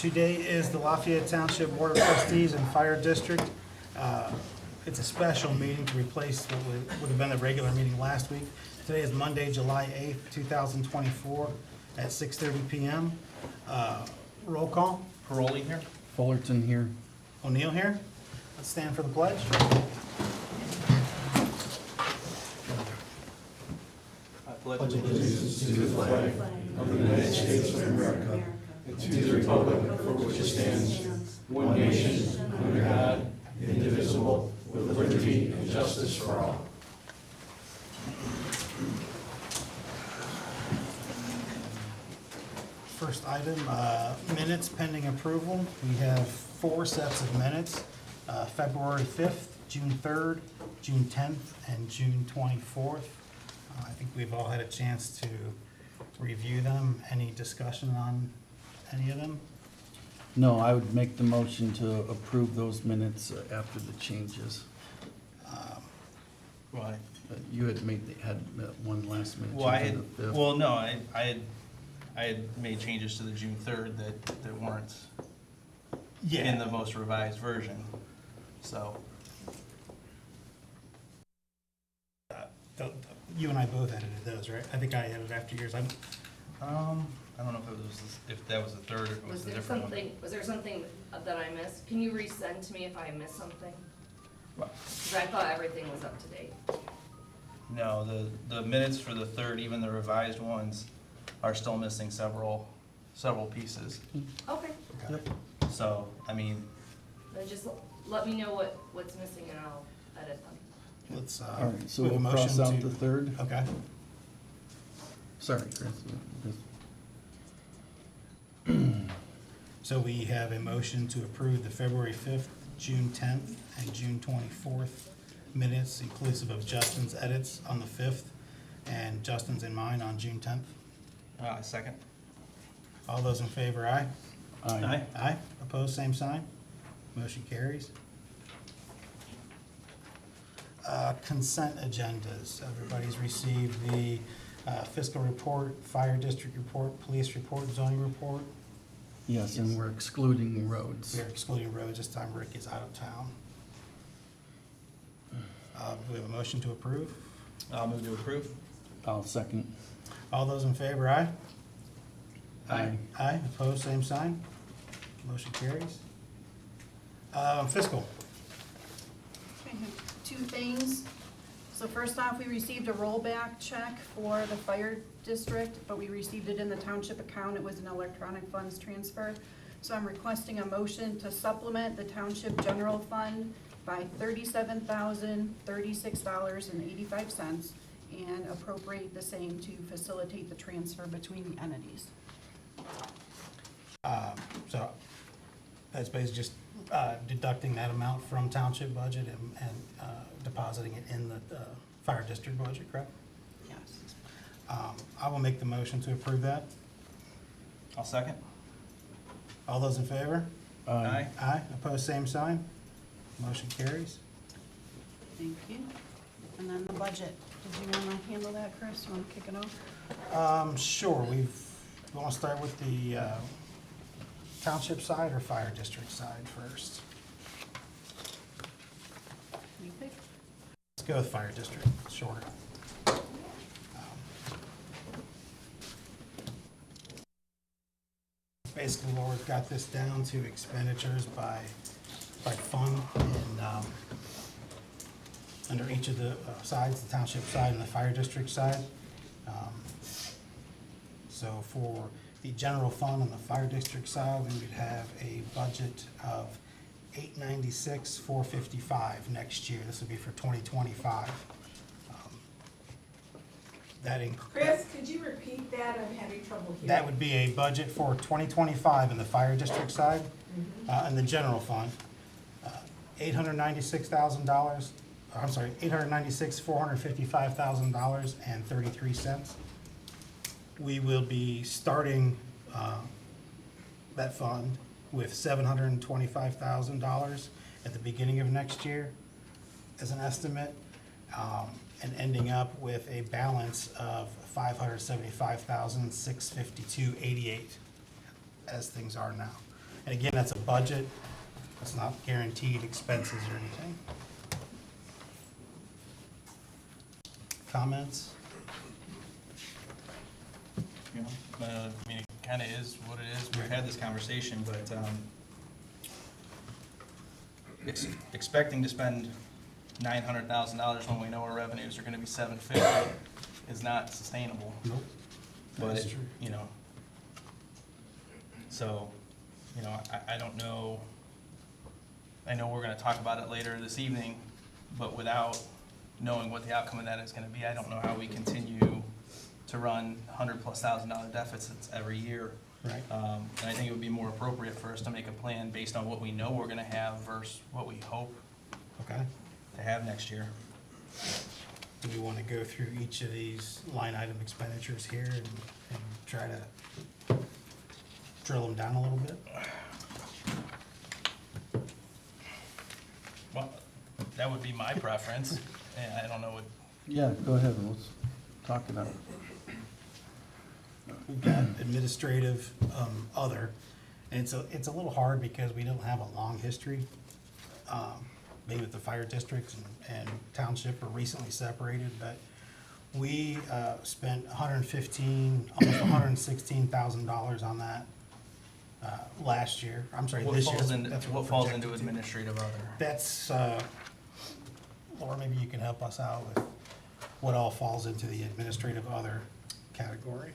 Today is the Lafayette Township Board of Trustees and Fire District. It's a special meeting to replace what would have been a regular meeting last week. Today is Monday, July 8th, 2024, at 6:30 PM. Roll call. Paroli here? Fullerton here. O'Neill here. Let's stand for the pledge. I pledge allegiance. First item, minutes pending approval. We have 4 sets of minutes, February 5th, June 3rd, June 10th, and June 24th. I think we've all had a chance to review them. Any discussion on any of them? No, I would make the motion to approve those minutes after the changes. Why? You had had one last minute. Well, I change had, on the 5th. well, no, I had made changes to the June 3rd that weren't in the most revised version, so. You and I both edited those, right? I think I edited after yours. I don't know if that was the third or if it was Was a there different one. was there something that I missed? Can you resend to me if I missed something? What? Because I thought everything was up to date. No, the minutes for the third, even the revised ones, are still missing several pieces. Okay, Okay. So, I mean, then just let me know what's missing and I'll edit them. Let's, All right, so we have a we'll cross motion out to- the 3rd. Okay. Sorry, Chris. So we have a motion to approve the February 5th, June 10th, and June 24th minutes, inclusive of Justin's edits on the 5th and Justin's and mine on June 10th. second. All those in favor, aye? Aye. Aye. Opposed, same sign. Motion carries. Consent agendas. Everybody's received the fiscal report, fire district report, police report, zoning report. Yes, and we're excluding roads. We are excluding roads this time. Rick is out of town. We have a motion to approve. I'll move to approve. I'll second. All those in favor, aye? Aye. Aye. Opposed, same sign. Motion carries. Fiscal. I have 2 things. So first off, we received a rollback check for the fire district, but we received it in the township account. It was an electronic funds transfer. So I'm requesting a motion to supplement the township general fund by $37,036.85 and appropriate the same to facilitate the transfer between the entities. So that's basically just deducting that amount from township budget and depositing it in the fire district budget, correct? Yes. I will make the motion to approve that. I'll second. All those in favor? Aye. Aye. Opposed, same sign. Motion carries. Thank you. And then the budget. Did you want to handle that, Chris? You want to kick it off? Sure, we want to start with the township side or fire district side first? You pick. Let's go with fire district, shorter. Basically, Laura's got this down to expenditures by fund and under each of the sides, the township side and the fire district side. So for the general fund on the fire district side, we would have a budget of $896,455 next year. This would be for 2025. Chris, could you repeat that? I'm having trouble hearing. That would be a budget for 2025 in the fire district side, in the general fund. $896,000, I'm sorry, $896,455.33. We will be starting that fund with $725,000 at the beginning of next year as an estimate, and ending up with a balance of $575,652.88 as things are now. And again, that's a budget, it's not guaranteed expenses or anything. Comments? You know, I mean, it kinda is what it is. We've had this conversation, but, expecting to spend $900,000 when we know our revenues are gonna be $750 is not sustainable. Nope. But, That's true. you know, so, you know, I don't know, I know we're gonna talk about it later this evening, but without knowing what the outcome of that is gonna be, I don't know how we continue to run $100,000+ deficits every year. Right. And I think it would be more appropriate for us to make a plan based on what we know we're gonna have versus what we hope Okay. to have next year. Do we want to go through each of these line item expenditures here and try to drill them down a little bit? Well, that would be my preference, and I don't know what, Yeah, go ahead, let's talk it out. We've got administrative, other, and it's a little hard because we don't have a long history. Maybe with the fire districts and township are recently separated, but we, spent almost $116,000 on that, last year, I'm sorry, what this year. falls into, That's what we're falls projected into to. administrative other. That's, Laura, maybe you can help us out with what all falls into the administrative other category.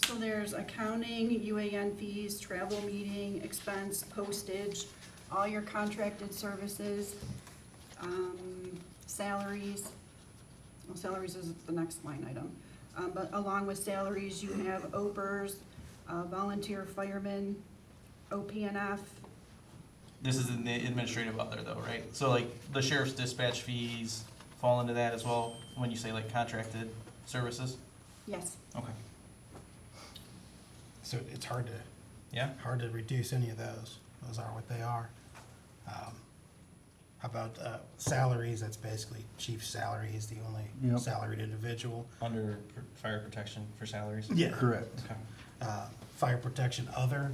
So there's accounting, UAN fees, travel meeting, expense, postage, all your contracted services, salaries. Well, salaries is the next line item. But along with salaries, you have OPERS, volunteer firemen, OPNF. This is in the administrative other though, right? So like the sheriff's dispatch fees fall into that as well, when you say like contracted services? Yes. Okay. So it's hard Yeah? to reduce any of those. Those are what they are. How about salaries? That's basically chief's salary. He's the only Yep. salaried individual. Under fire protection for salaries? Yeah. Correct. Okay. Fire protection other.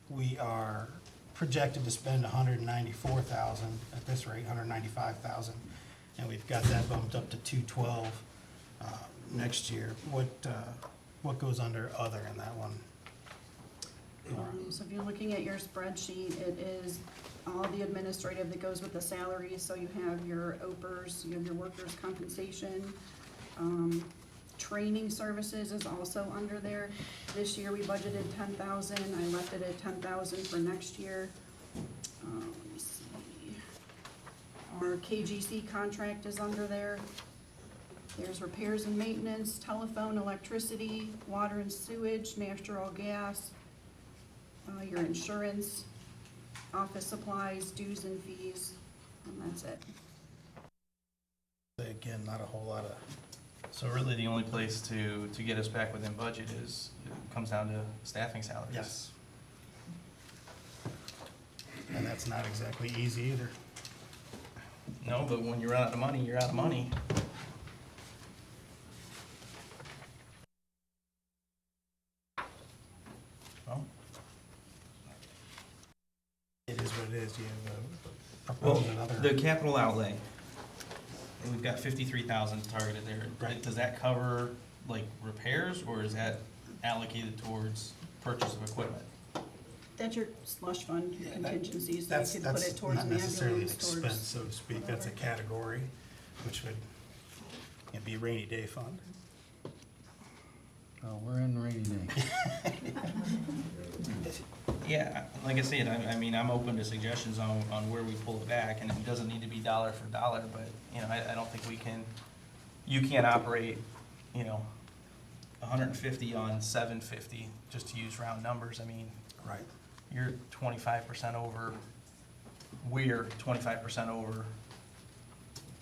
We are projected to spend $194,000 at this rate, $195,000, and we've got that bumped up to $212 next year. What goes under other in that one? Laura? So if you're looking at your spreadsheet, it is all the administrative that goes with the salaries, so you have your OPERS, you have your workers' compensation. Training services is also under there. This year, we budgeted 10,000, I left it at 10,000 for next year. Let me see. Our KGC contract is under there. There's repairs and maintenance, telephone, electricity, water and sewage, natural gas, your insurance, office supplies, dues and fees, and that's it. Again, not a whole lot of, So really the only place to get us back within budget is, it comes down to staffing salaries. yes. And that's not exactly easy either. No, but when you're out of money, you're out of money. Well, It is what it is. You have a well, proposed another. the capital outlay, we've got 53,000 targeted there. Right. Does that cover like repairs, or is that allocated towards purchase of equipment? That's your slush fund Yeah, contingencies, so That's, you could put that's it towards not an necessarily an ambulance, expense, towards. so to speak, that's a category, which would, be a rainy day fund. Oh, we're in rainy day. Yeah, like I said, I mean, I'm open to suggestions on where we pull it back, and it doesn't need to be dollar for dollar, but, you know, I don't think we can, you can't operate, you know, 150 on 750, just to use round numbers. I mean, Right. you're 25% over, we're 25% over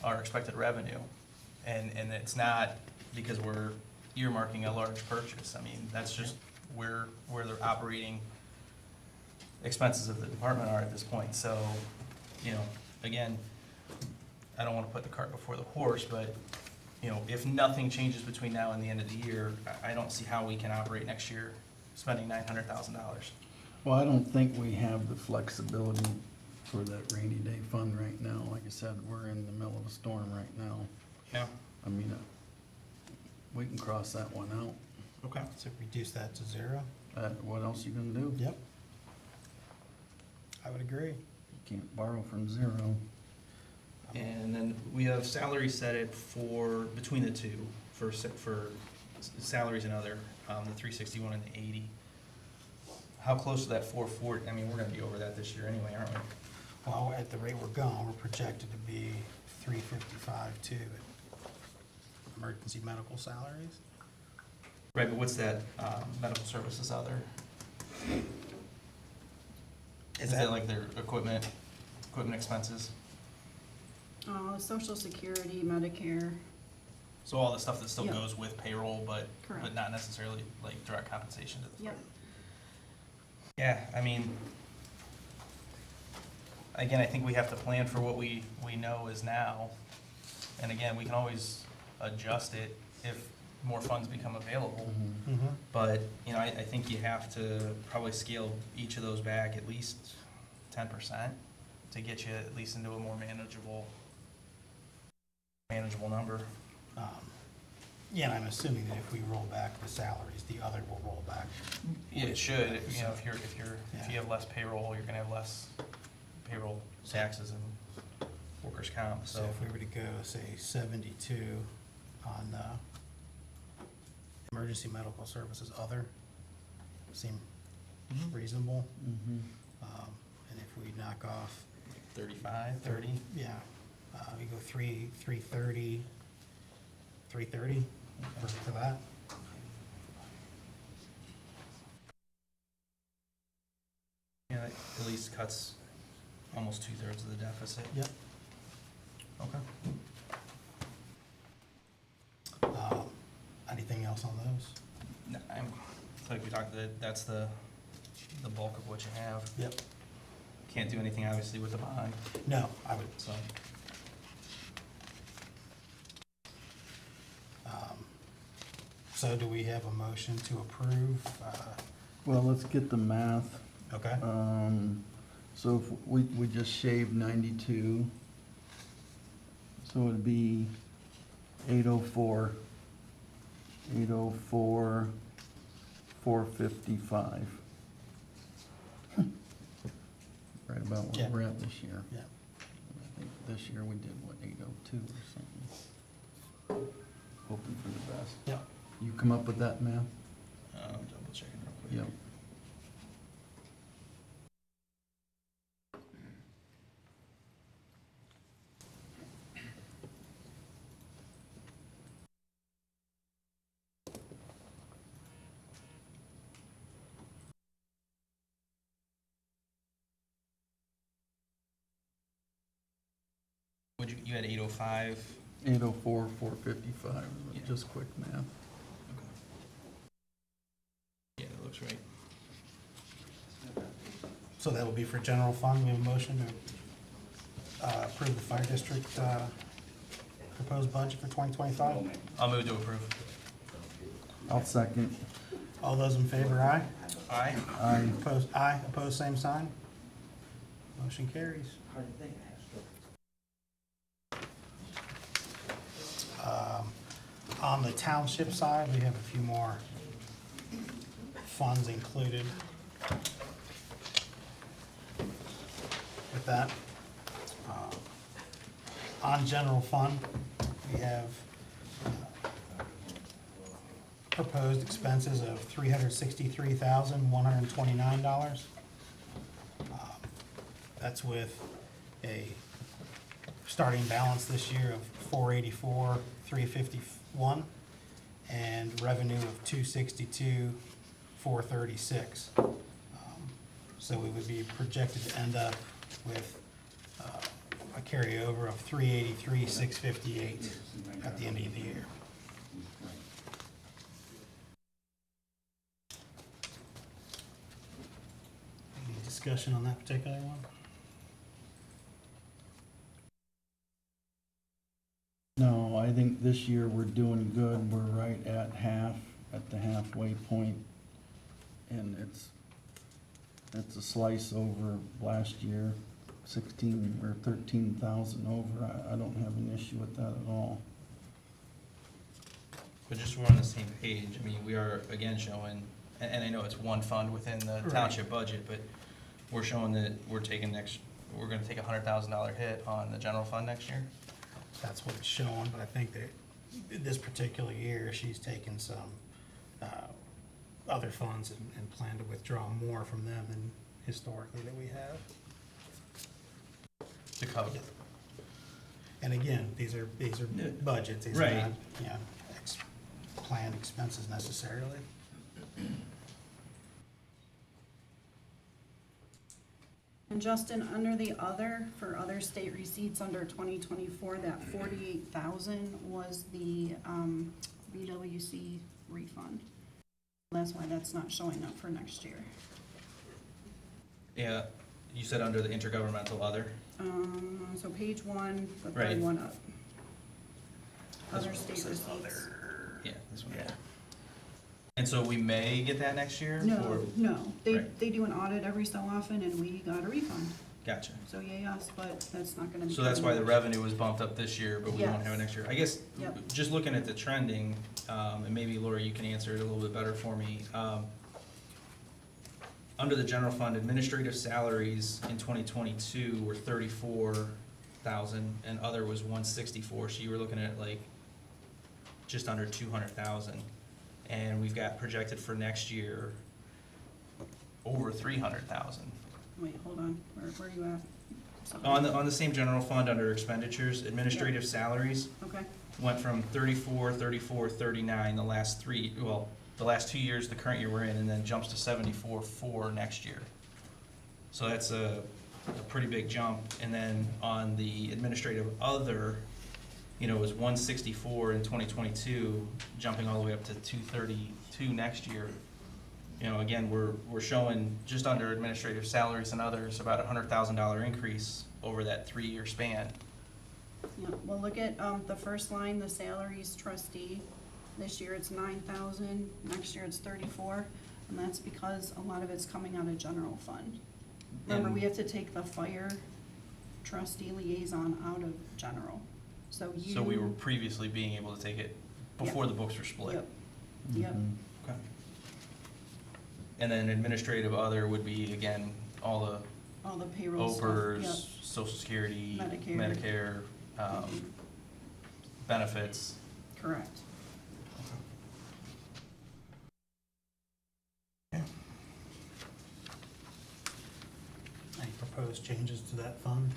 our expected revenue. And it's not because we're earmarking a large purchase. I mean, that's just where the operating expenses of the department are at this point. So, you know, again, I don't wanna put the cart before the horse, but, you know, if nothing changes between now and the end of the year, I don't see how we can operate next year spending $900,000. Well, I don't think we have the flexibility for that rainy day fund right now. Like I said, we're in the middle of a storm right now. Yeah. I mean, we can cross that one out. Okay. So reduce that to zero? What else you gonna do? Yep. I would agree. You can't borrow from zero. And then we have salary set it for, between the two, for salaries and other, the 361 and the 80. How close to that 440, I mean, we're gonna be over that this year anyway, aren't we? Well, at the rate we're going, we're projected to be 355 too, at emergency medical salaries. Right, but what's that, medical services other? Is that like their equipment expenses? Social Security, Medicare. So all the stuff that still Yeah. goes with payroll, but Correct. not necessarily like direct compensation to the. Yep. Yeah, I mean, again, I think we have to plan for what we know is now. And again, we can always adjust it if more funds become available. Mm-hmm. But, you know, I think you have to probably scale each of those back at least 10% to get you at least into a more manageable number. Yeah, and I'm assuming that if we roll back the salaries, the other will roll back. Yeah, it should, you know, if you have less payroll, you're gonna have less payroll taxes and workers' comp, So so. if we were to go, say, 72 on emergency medical services other, seem reasonable. Mhm. And if we knock off 35, 30? Yeah, we go 330 for that. Yeah, that at least cuts almost 2/3 of the deficit. Yep. Okay. Anything else on those? No, like we talked, that's the bulk of what you have. Yep. Can't do anything obviously with the bond, No, I would, so. so do we have a motion to approve? Well, let's get the math. Okay, So if we just shaved 92, so it'd be 804, 455. Right about Yeah. where we're at this year. yeah. I think this year we did, what, 802 or something? Hoping for the best. Yep. You come up with that, math? Double checking real quick. Yep. You had 805. 804, 455, Yeah. just quick math. Okay. Yeah, that looks right. So that will be for general fund, we have a motion to approve the fire district proposed budget for 2025. I'll move to approve. I'll second. All those in favor, aye? Aye. Aye. Opposed, same sign. Motion carries. On the township side, we have a few more funds included with that. On general fund, we have proposed expenses of $363,129. That's with a starting balance this year of 484,351 and revenue of 262,436. So we would be projected to end up with a carryover of 383,658 at the end of the year. Any discussion on that particular one? No, I think this year we're doing good. We're right at half, at the halfway point. and it's a slice over last year, 16 or 13,000 over. I don't have an issue with that at all. But just so we're on the same page, I mean, we are again showing, and I know it's one fund within the Right. township budget, but we're showing that we're gonna take $100,000 hit on the general fund next year. That's what it's showing, but I think that this particular year, she's taken some other funds and plan to withdraw more from them than historically that we have. To cover. And again, these are Yeah. budgets, these are Right. not, planned expenses necessarily. And Justin, under the other, for other state receipts under 2024, that 48,000 was the BWC refund. That's why that's not showing up for next year. Yeah, you said under the intergovernmental other, So page one, the Right. third one up. This Other one state says receipts. yeah, this one, yeah. And so we may get that next year? No, or- no, they Right. do an audit every so often and we got a refund. Gotcha. So yay us, but that's not gonna be. So that's why the coming. revenue was bumped up this year, but we won't have it Yes. next year. I guess, Yep. just looking at the trending, and maybe Laura, you can answer it a little bit better for me. Under the general fund, administrative salaries in 2022 were 34,000, and other was 164, so you were looking at like just under 200,000. And we've got projected for next year over 300,000. Wait, hold on, where are you at? Sorry. On the same general fund, under expenditures, administrative salaries Okay, went from 34, 34, 39 the last 2 years, the current year we're in, and then jumps to 74, 4 next year. So that's a pretty big jump. And then on the administrative other, it was 164 in 2022, jumping all the way up to 232 next year. Again, we're showing just under administrative salaries and others, about $100,000 increase over that 3-year span. yeah, well, look at, the first line, the salaries trustee. This year it's 9,000, next year it's 34, and that's because a lot of it's coming out of general fund. Remember, And- we have to take the fire trustee liaison out of general, so you. So we were previously being able to take it before the books were split. Yep, yep, Mhm. Okay. And then administrative other would be, again, all all the the payroll stuff, OPERS, yep. social security, Medicare. Medicare, benefits. Correct. Any proposed changes to that fund?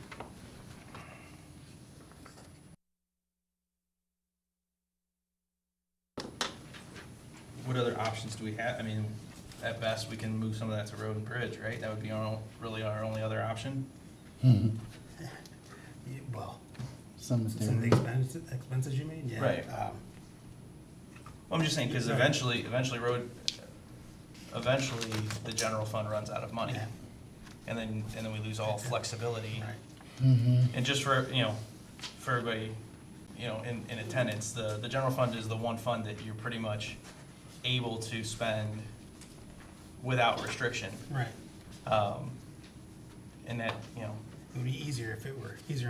What other options do we have? I mean, at best, we can move some of that to road and bridge, right? That would be really our only other option. Mhm. Well, some of the Cemetery. expenses you mean? Yeah. Right. Well, I'm just saying, because Right. eventually the general fund runs out of money. Yeah. And then we lose all flexibility. Right. Mhm. And just for everybody, in attendance, the general fund is the one fund that you're pretty much able to spend without restriction. Right. And that, It would be easier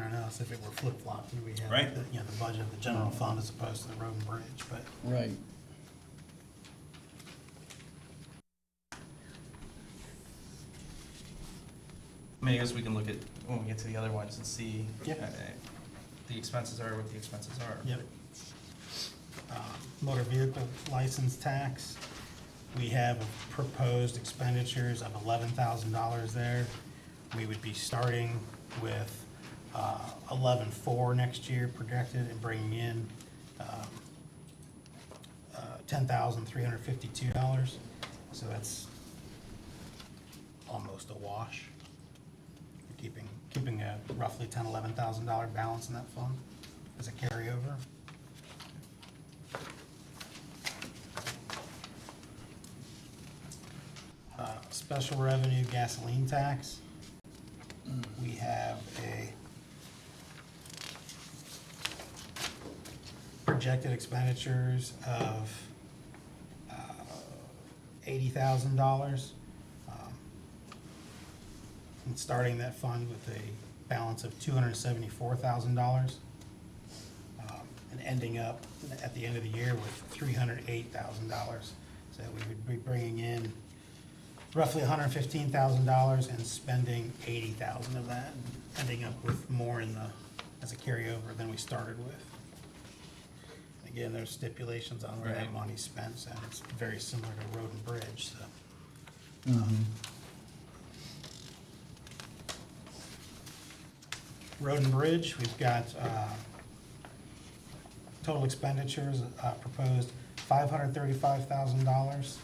on us if it were flip-flopped and we had Right. the budget of the general fund as opposed to the road and bridge, but Right. I mean, I guess we can look at, when we get to the other ones and see. Yep. The expenses are what the expenses are. Yep. Motor vehicle license tax, we have proposed expenditures of $11,000 there. We would be starting with 11,400 next year projected and bringing in $10,352. So that's almost a wash. We're keeping a roughly $11,000 balance in that fund as a carryover. Special revenue gasoline tax. We have a projected expenditures of $80,000. And starting that fund with a balance of $274,000. And ending up at the end of the year with $308,000. So we would be bringing in roughly $115,000 and spending $80,000 of that, and ending up with more as a carryover than we started with. Again, there's stipulations on where that Right. money's spent, so it's very similar to road and bridge, so. Mhm. Road and bridge, we've got total expenditures proposed $535,000,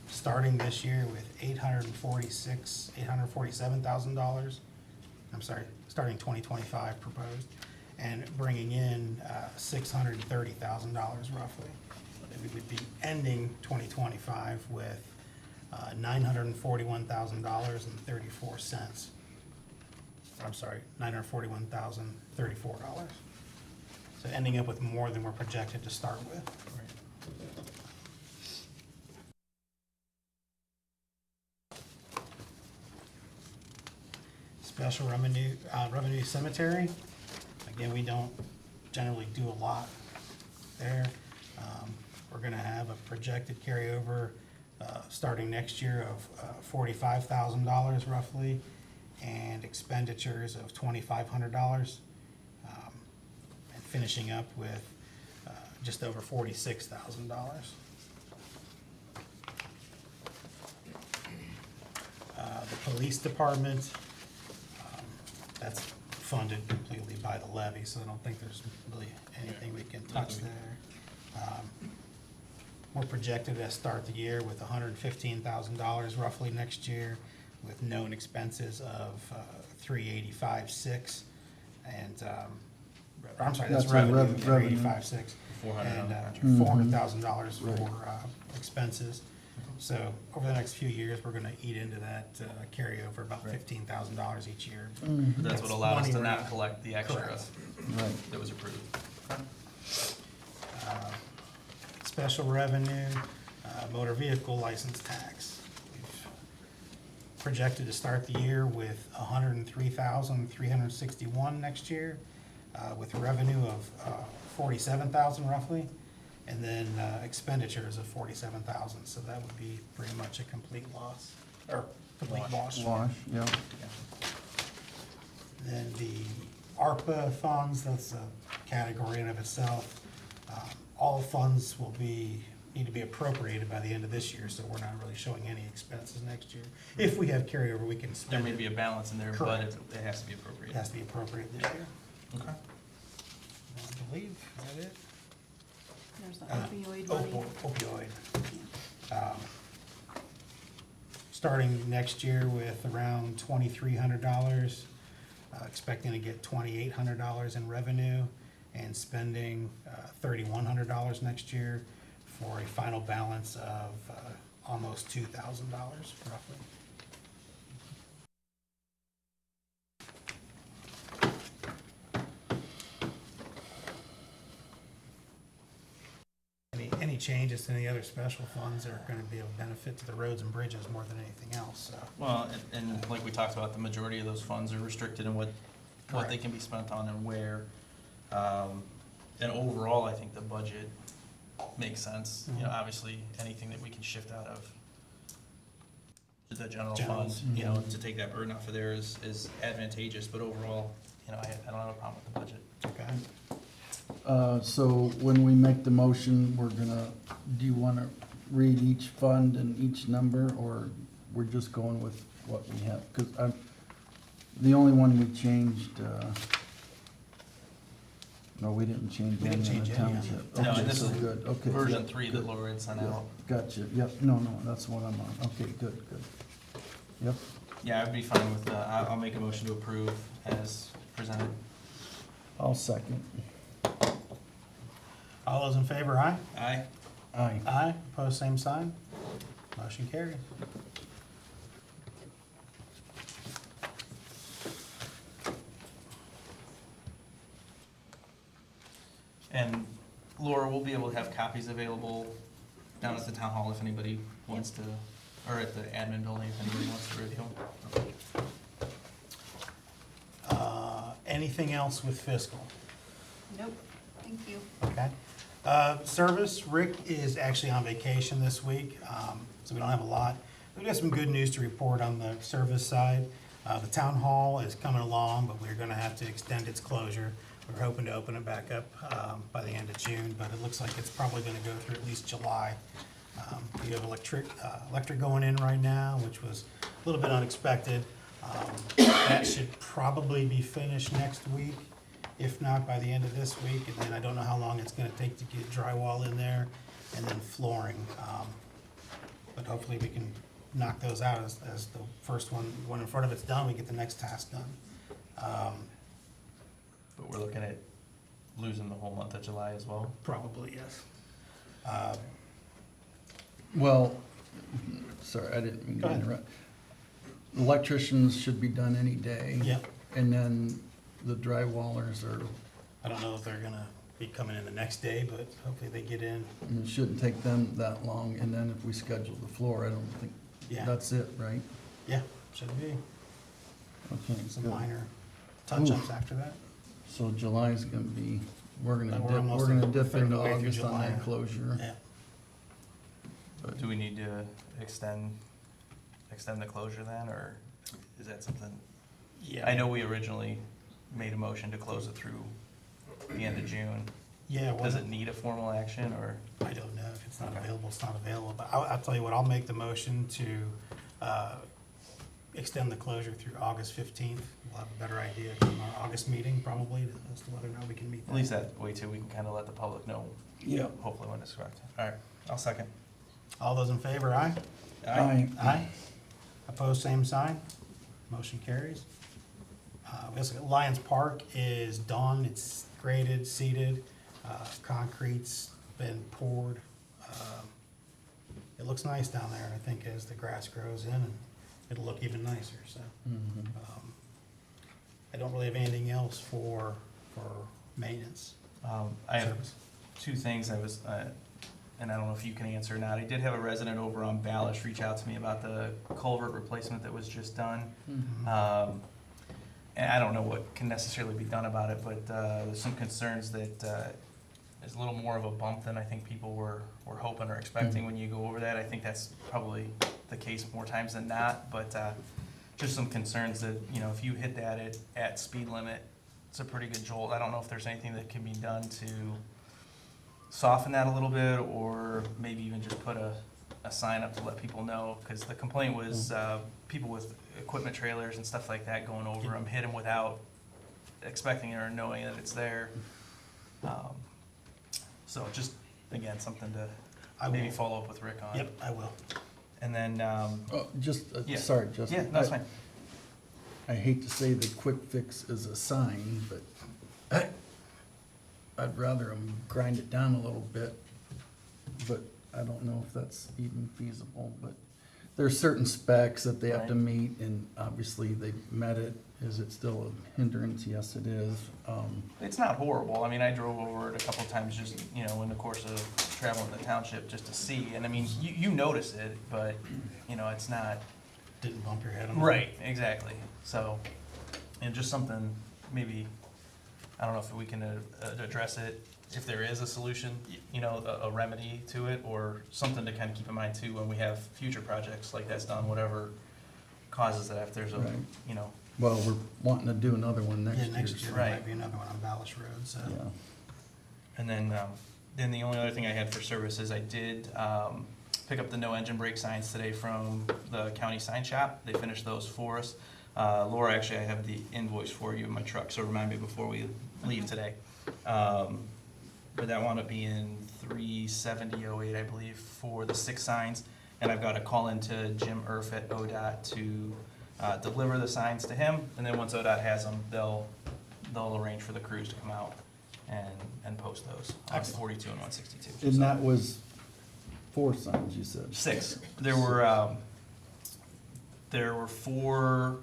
starting this year with $847,000. I'm sorry, starting 2025 proposed, and bringing in $630,000 roughly. We would be ending 2025 with $941,034. I'm sorry, $941,034. So ending up with more than we're projected to start with. Special revenue cemetery. Again, we don't generally do a lot there. We're gonna have a projected carryover, starting next year of $45,000 roughly, and expenditures of $2,500, and finishing up with just over $46,000. The police department, that's funded completely by the levy, so I don't think there's really anything we can touch there. We're projected to start the year with $115,000 roughly next year, with known expenses of $385,600, and, I'm sorry, that's That's our revenue, revenue. $385,600. And $400. $400,000 Right. for expenses. So over the next few years, we're gonna eat into that carryover, about Right. $15,000 each year. Mhm. That's what allowed us money to we're not collect the extra Correct. Right. that was approved. Special revenue, motor vehicle license tax. We've projected to start the year with $103,361 next year, with revenue of $47,000 roughly, and then expenditures of $47,000. So that would be pretty much a complete loss, or complete wash. Wash, yeah. Then the ARPA funds, that's a category in of itself. All funds need to be appropriated by the end of this year, so we're not really showing any expenses next year. If we have carryover, we can There spend may it. be a balance in there, but Correct. it has to be It appropriate. has to be appropriate this year. Okay. I believe, is that it? There's the opioid money. Opioid. Starting next year with around $2,300, expecting to get $2,800 in revenue, and spending $3,100 next year, for a final balance of almost $2,000 roughly. Any changes to any other special funds are gonna be of benefit to the roads and bridges more than anything else, so. Well, and like we talked about, the majority of those funds are restricted in what they Correct. can be spent on and where. And overall, I think the budget makes sense. You know, Mhm. obviously, anything that we can shift out of the general Generals, fund, you know, mhm. to take that burden off of there is advantageous, but overall, you know, I don't have a problem with the budget. Okay. So when we make the motion, do you wanna read each fund and each number, or we're just going with what we have? Cause the only one we changed, no, we didn't change We any didn't in the change any, yeah. township. No, Okay, and this so is good, okay. Version yep, 3 that good. Laura had sent Yep, out. Gotcha, yep, no, that's what I'm on, okay, good. Yep, Yeah, I'd be fine with, I'll make a motion to approve as presented. I'll second. All those in favor, aye? Aye. Aye. Aye, opposed, same sign. Motion carried. And Laura, we'll be able to have copies available down at the town hall if anybody wants to, or at the admin building if anybody wants to review them. Anything else with fiscal? Nope, thank you. Okay. Service, Rick is actually on vacation this week, so we don't have a lot. We've got some good news to report on the service side. The town hall is coming along, but we're gonna have to extend its closure. We're hoping to open it back up by the end of June, but it looks like it's probably gonna go through at least July. We have electric going in right now, which was a little bit unexpected. That should probably be finished next week, if not by the end of this week. And then I don't know how long it's gonna take to get drywall in there and then flooring. But hopefully we can knock those out as the first one in front of it's done, we get the next task done. But we're looking at losing the whole month of July as well. Probably, yes. Well, sorry, I didn't mean Go to ahead. interrupt. Electricians should be done any day. Yep. And then the drywallers are, I don't know if they're gonna be coming in the next day, but hopefully they get in. it shouldn't take them that long, and then if we schedule the floor, I don't think, Yeah. that's it, right? Yeah, should be. Okay, Some good. minor touch-ups after that. So July's gonna be, we're gonna We're dip, almost we're gonna a dip third of into the way through August on July. that closure. Yeah. Do we need to extend the closure then, or is that something? Yeah. I know we originally made a motion to close it through the end of June. Yeah, well, Does it need a formal action, or? I don't know. If it's not Okay. available, it's not available. But I'll tell you what, I'll make the motion to extend the closure through August 15th. We'll have a better idea from our August meeting probably as to whether or not we can meet At least that. that way too, we can kind of let the public know, Yeah. hopefully when it's correct. All right, I'll second. All those in favor, aye? Aye. Aye. Opposed, same sign. Motion carries. We also got Lions Park is done. It's graded, seeded, concrete's been poured. It looks nice down there, I think, as the grass grows in, and it'll look even nicer, so. Mhm. I don't really have anything else for maintenance. I have service. two things I was, and I don't know if you can answer or not. I did have a resident over on Ballas reach out to me about the culvert replacement that was just done. Mhm. And I don't know what can necessarily be done about it, but there's some concerns that there's a little more of a bump than I think people were hoping or expecting when you go over that. I think that's probably the case more times than not, but just some concerns that, you know, if you hit that at speed limit, it's a pretty good jolt. I don't know if there's anything that can be done to soften that a little bit, or maybe even just put a sign up to let people know, because the complaint was people with equipment trailers and stuff like that going over them, hit them without expecting it or knowing that it's there. So just, again, something to I maybe will. follow up with Rick on. Yep, I will. And then, Oh, just, Yeah. sorry, Justin. yeah, that's fine. I hate to say the quick fix is a sign, but I'd rather them grind it down a little bit, but I don't know if that's even feasible, but there's certain specs that they have to Right. meet, and obviously they met it. Is it still a hindrance? Yes, it is. It's not horrible. I mean, I drove over it a couple times just, you know, in the course of traveling the township just to see. And I mean, you notice it, but, you know, it's not. Didn't bump your head on it. Right, exactly. So, and just something, maybe, I don't know if we can address it, if there is a solution, you know, a remedy to it, or something to kind of keep in mind too when we have future projects like that's done, whatever causes that, if there's a, Right. you know. Well, we're wanting to do another one next Yeah, year. next year so- there Right. might be another one on Ballas Road, so. Yeah. And then the only other thing I had for services, I did pick up the no engine brake signs today from the county sign shop. They finished those for us. Laura, actually, I have the invoice for you in my truck, so remind me before we leave today. But that wound up being $370.08, I believe, for the 6 signs. And I've got to call into Jim Erf at ODOT to deliver the signs to him. And then once ODOT has them, they'll arrange for the crews to come out and post those on Excellent. 42 and 162. And that was 4 signs, you said? 6. There were 4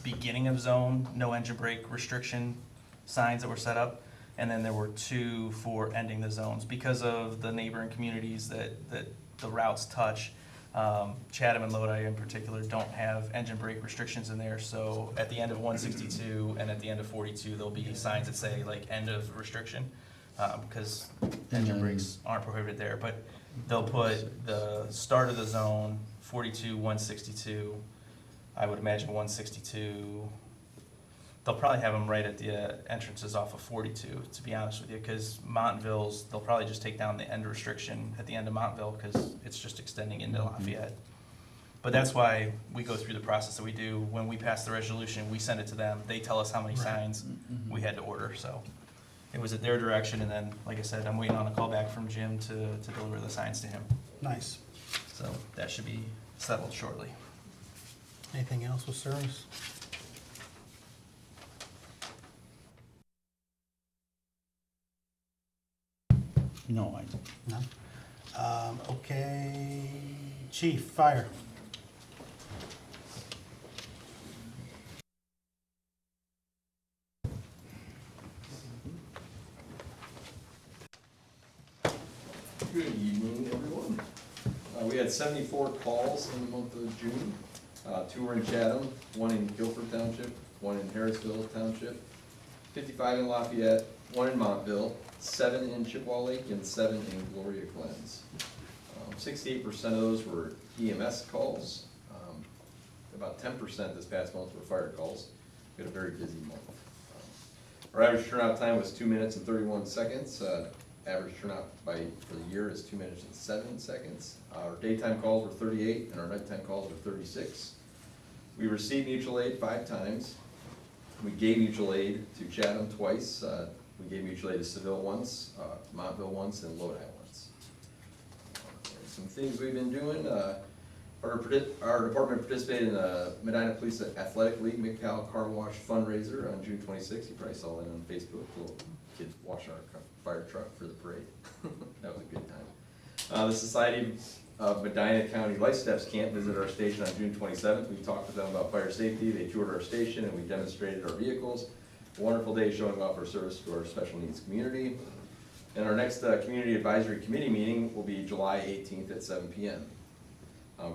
beginning of zone, no engine brake restriction signs that were set up. and then there were 2 for ending the zones. Because of the neighboring communities that the routes touch, Chatham and Lodi in particular don't have engine brake restrictions in there, so at the end of 162 and at the end of 42, there'll be signs that say like end of restriction, because engine brakes aren't prohibited there, but they'll put the start of the zone, 42, 162, I would imagine 162, they'll probably have them right at the entrances off of 42, to be honest with you, because Montville's, they'll probably just take down the end restriction at the end of Montville, because it's just extending into Lafayette. But that's why we go through the process that we do. When we pass the resolution, we send it to them, they tell us how many Right. signs we had to order, so. It was at their direction, and then, like I said, I'm waiting on a call back from Jim to deliver the signs to him. Nice. So that should be settled shortly. Anything else with service? No, I don't. None? Okay, chief, fire. Good evening, everyone. We had 74 calls in the month of June. 2 were in Chatham, 1 in Guilford Township, 1 in Harrisville Township, 55 in Lafayette, 1 in Montville, 7 in Chippewa Lake, and 7 in Gloria Glens. 68% of those were EMS calls. About 10% this past month were fire calls. We had a very busy month. Our average turnout time was 2 minutes and 31 seconds. Average turnout for the year is 2 minutes and 7 seconds. Our daytime calls were 38 and our nighttime calls were 36. We received mutual aid 5 times. We gave mutual aid to Chatham twice. We gave mutual aid to Seville once, Montville once, and Lodi once. Some things we've been doing. Our department participated in the Medina Police Athletic League McCall Car Wash fundraiser on June 26th. You probably saw that on Facebook. Little kids washing our fire truck for the parade. That was a good time. The Society of Medina County Life Steps Camp visited our station on June 27th. We talked with them about fire safety. They toured our station and we demonstrated our vehicles. A wonderful day showing off our service to our special needs community. And our next Community Advisory Committee meeting will be July 18th at 7 p.m.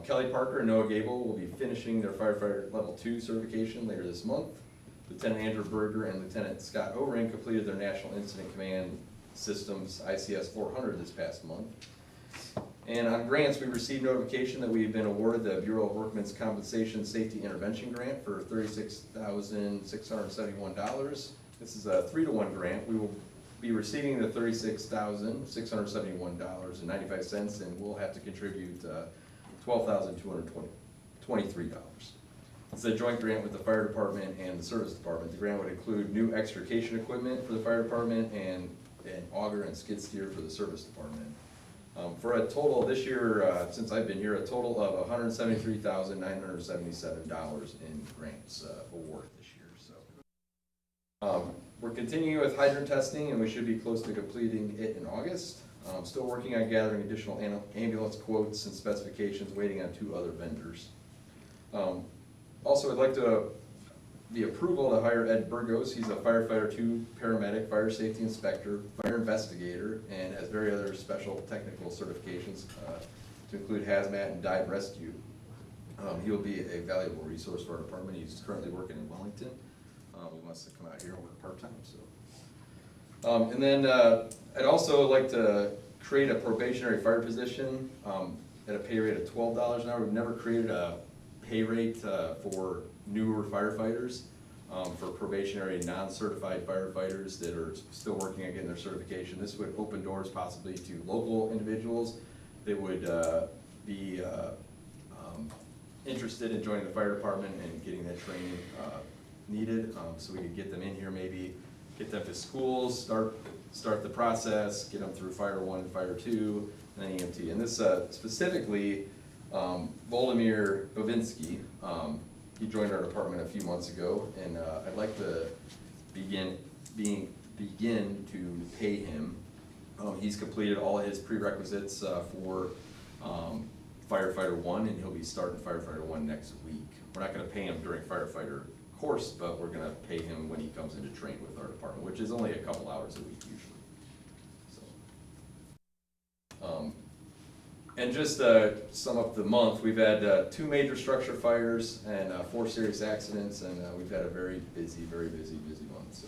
Kelly Parker and Noah Gable will be finishing their firefighter level 2 certification later this month. Lieutenant Andrew Berger and Lieutenant Scott O'Ring completed their National Incident Command Systems ICS 400 this past month. And on grants, we received notification that we've been awarded the Bureau of Workmen's Compensation Safety Intervention Grant for $36,671. This is a 3-to-1 grant. We will be receiving the $36,671.95, and we'll have to contribute $12,223. It's a joint grant with the fire department and the service department. The grant would include new extrication equipment for the fire department and an auger and skid steer for the service department. For a total this year, since I've been here, a total of $173,977 in grants awarded this year. So we're continuing with hydrant testing, and we should be close to completing it in August. Still working on gathering additional ambulance quotes and specifications, waiting on 2 other vendors. Also, I'd like the approval to hire Ed Burgos. He's a firefighter 2 paramedic, fire safety inspector, fire investigator, and has very other special technical certifications to include hazmat and dive rescue. He'll be a valuable resource for our department. He's currently working in Wellington. He wants to come out here and work part-time. So, and then I'd also like to create a probationary fire position at a pay rate of $12 an hour. We've never created a pay rate for newer firefighters, for probationary non-certified firefighters that are still working on getting their certification. This would open doors possibly to local individuals that would be interested in joining the fire department and getting that training needed. So we could get them in here, maybe get them to schools, start the process, get them through Fire 1 and Fire 2, and then EMT. And this specifically, Volodymyr Bovinsky, he joined our department a few months ago, and I'd like to begin to pay him. He's completed all of his prerequisites for Firefighter 1, and he'll be starting Firefighter 1 next week. We're not going to pay him during firefighter course, but we're gonna pay him when he comes in to train with our department, which is only a couple hours a week usually. So, and just sum up the month, we've had 2 major structure fires and 4 serious accidents, and we've had a very busy month, so.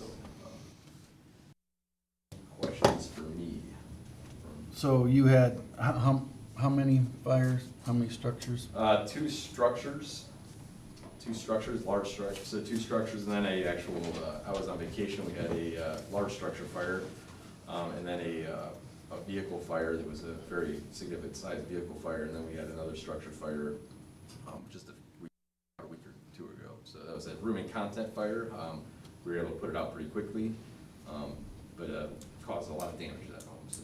Questions for me? So you had, how many fires, how many structures? 2 structures, large structures, so 2 structures, and then a actual, I was on vacation, we had a large structure fire, and then a vehicle fire that was a very significant sized vehicle fire, and then we had another structure fire just a week or 2 ago. So that was a room and content fire. We were able to put it out pretty quickly, but caused a lot of damage to that home. So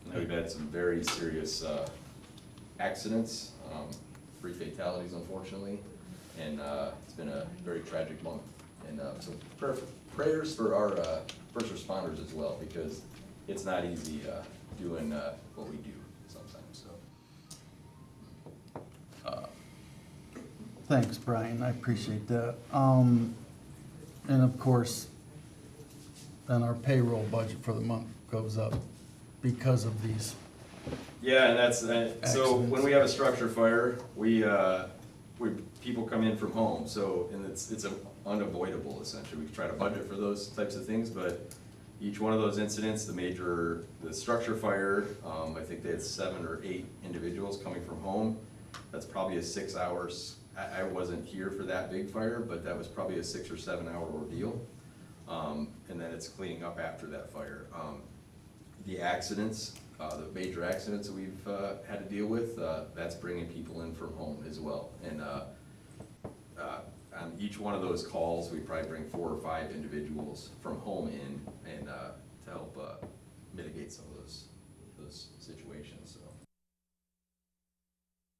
and we've had some very serious accidents, 3 fatalities unfortunately, and it's been a very tragic month. And so prayers for our first responders as well, because it's not easy doing what we do sometimes. So. Thanks, Brian, I appreciate that. And of course, then our payroll budget for the month goes up because of these. Yeah, and that's so Accidents. when we have a structure fire, we people come in from home, so and it's unavoidable essentially. We try to budget for those types of things, but each one of those incidents, the structure fire, I think they had 7 or 8 individuals coming from home. That's probably a 6 hours. I wasn't here for that big fire, but that was probably a 6 or 7 hour ordeal. And then it's cleaning up after that fire. The accidents, the major accidents that we've had to deal with, that's bringing people in from home as well. And on each one of those calls, we probably bring 4 or 5 individuals from home in and to help mitigate some of those situations. So.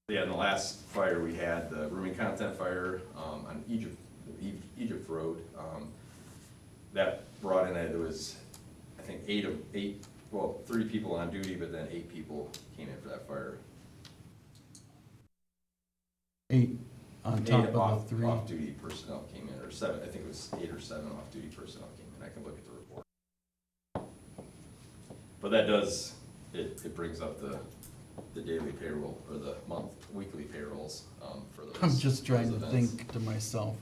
Yeah, in the last fire we had, the rooming content fire on Egypt Road. That brought in, there was, I think 3 people on duty, but then 8 people came in for that fire. 8 on top 8 of the 3. off-duty personnel came in, or 7, I think it was 8 or 7 off-duty personnel came in. I can look at the report. But that does, it brings up the daily payroll, or the weekly payrolls for those. I'm just trying to events. think to myself,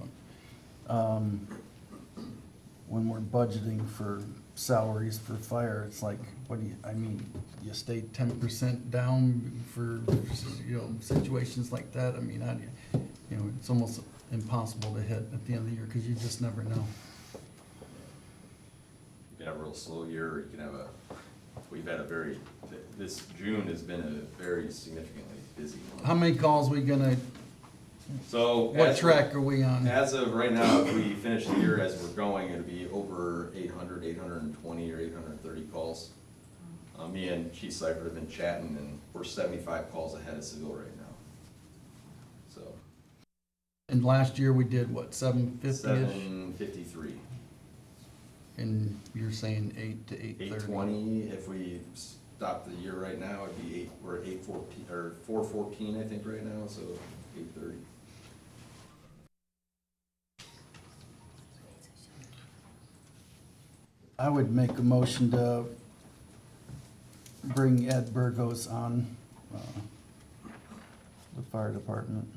when we're budgeting for salaries for fire, it's like, you stay 10% down for, situations like that? I mean, it's almost impossible to hit at the end of the year, because you just never know. You can have a real slow year, or you can have we've had this June has been a very significantly busy month. How many calls we gonna, So. what track are we on? As of right now, if we finish the year as we're going, it'll be over 800, 820 or 830 calls. Me and Chief Seifert have been chatting, and we're 75 calls ahead of Seville right now. So. And last year we did what, 750-ish? 753. And you're saying 8 to 8:30? 820, if we stop the year right now, it'd be we're at 814, or 414, I think, right now, so 830. I would make a motion to bring Ed Burgos on the fire department.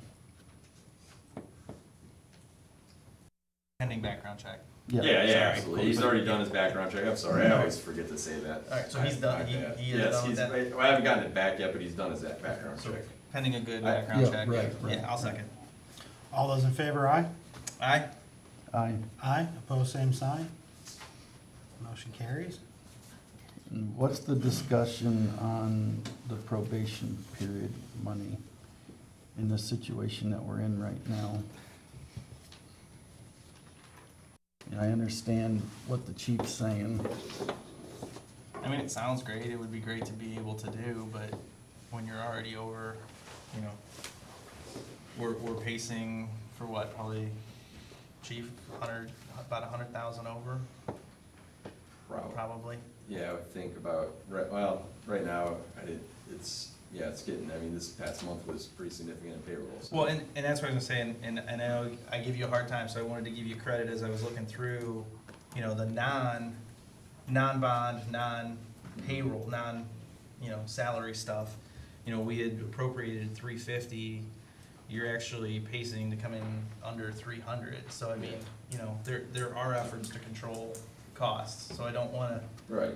Pending background check. Yeah, Sorry. absolutely. He's already done his background check. I'm sorry, I always forget to say that. All right, so he's done- My he- bad. he is Yes, done with that? I haven't gotten it back yet, but he's done his background So check. pending a good I- background Yeah, check. right, Yeah, I'll second. All those in favor, aye? Aye. Aye. Aye, opposed, same sign. Motion carries. And what's the discussion on the probation period money in the situation that we're in right now? And I understand what the chief's saying. I mean, it sounds great. It would be great to be able to do, but when you're already over, we're pacing for what, probably, Chief, about 100,000 over, probably. Yeah, I would think about, right now, yeah, it's getting, I mean, this past month was pretty significant in payroll. So. Well, and that's what I was gonna say, and I know I give you a hard time, so I wanted to give you credit as I was looking through, you know, the non-bond, non-payroll, salary stuff. You know, we had appropriated 350, you're actually pacing to come in under 300, so I mean, you know, there are efforts to control costs, so I don't wanna, Right.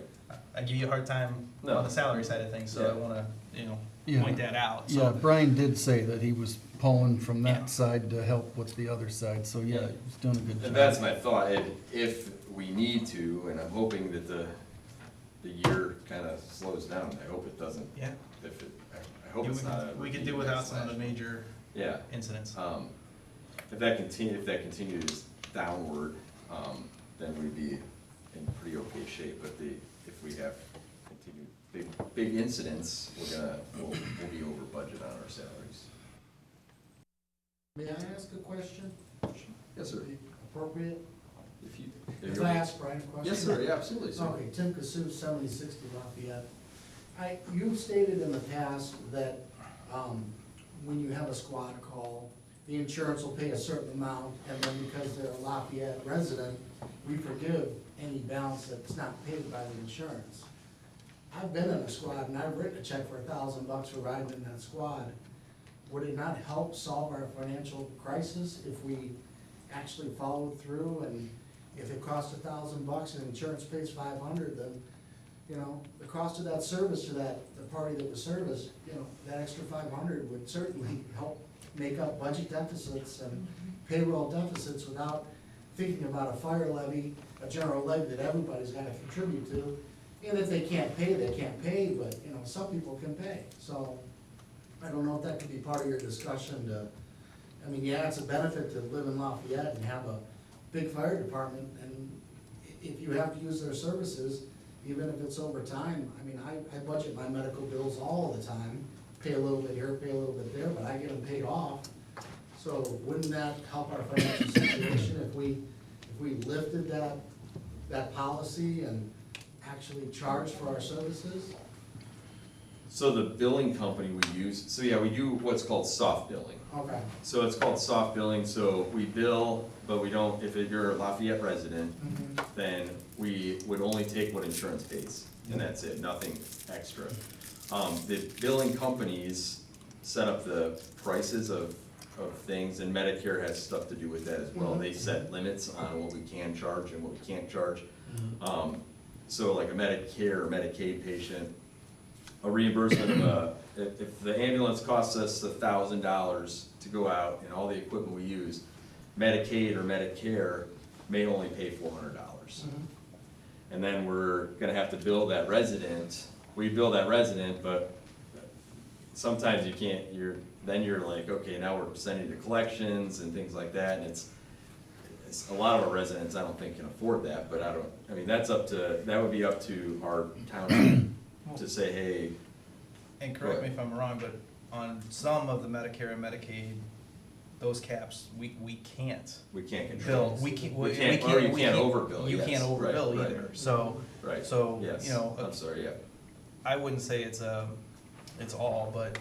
I give you a hard time No. on the salary side of things, so I Yeah. wanna, you know, Yeah. point that out, Yeah, so. Brian did say that he was pulling from Yeah. that side to help with the other side, so yeah, he's doing a good job. And that's my thought, if we need to, and I'm hoping that the year kinda slows down, I hope it doesn't. Yeah. I hope it's not a. We could repeat do of without next some of the last year. major Yeah. incidents. If that continues downward, then we'd be in pretty okay shape, but if we have continued big incidents, we'll be over budget on our salaries. May I ask a question? Yes, sir. Appropriate? If you. If I ask Brian a question? Yes, sir, yeah, absolutely, sir. Okay, Tim Kasuf, 7060 Lafayette. You've stated in the past that, when you have a squad call, the insurance will pay a certain amount, and then because they're a Lafayette resident, we forgive any balance that's not paid by the insurance. I've been in a squad and I've written a check for $1,000 for riding in that squad. Would it not help solve our financial crisis if we actually followed through, and if it costs $1,000 and insurance pays $500, then, you know, the cost of that service to the party that was serviced, you know, that extra $500 would certainly help make up budget deficits and payroll deficits without thinking about a fire levy, a general levy that everybody's gotta contribute to. And if they can't pay, they can't pay, but, you know, some people can pay. So I don't know if that could be part of your discussion to, I mean, yeah, it's a benefit to live in Lafayette and have a big fire department, and if you have to use their services, even if it's overtime, I mean, I budget my medical bills all the time, pay a little bit here, pay a little bit there, but I get them paid off. So wouldn't that help our financial situation if we lifted that policy and actually charged for our services? So the billing company we use, so yeah, we do what's called soft billing. Okay. So it's called soft billing, so we bill, but we don't, if you're a Lafayette resident, Mhm. then we would only take what insurance pays, and that's it, nothing extra. The billing companies set up the prices of things, and Medicare has stuff to do with that as well. They set limits on what we can charge and what we can't charge. So like a Medicare or Medicaid patient, a reimbursement of if the ambulance costs us $1,000 to go out and all the equipment we use, Medicaid or Medicare may only pay $400. And then we're gonna have to bill that resident, we bill that resident, but sometimes you can't, then you're like, okay, now we're sending to collections and things like that, and it's a lot of our residents, I don't think can afford that, but I mean, that would be up to our town to say, hey. And correct me if I'm wrong, but on some of the Medicare and Medicaid, those caps, we can't We can't control. bill, we can't, Or you can't overbill, you yes, can't right, overbill right. either, so, Right, so, yes, you know, I'm sorry, yeah. I wouldn't say it's all, but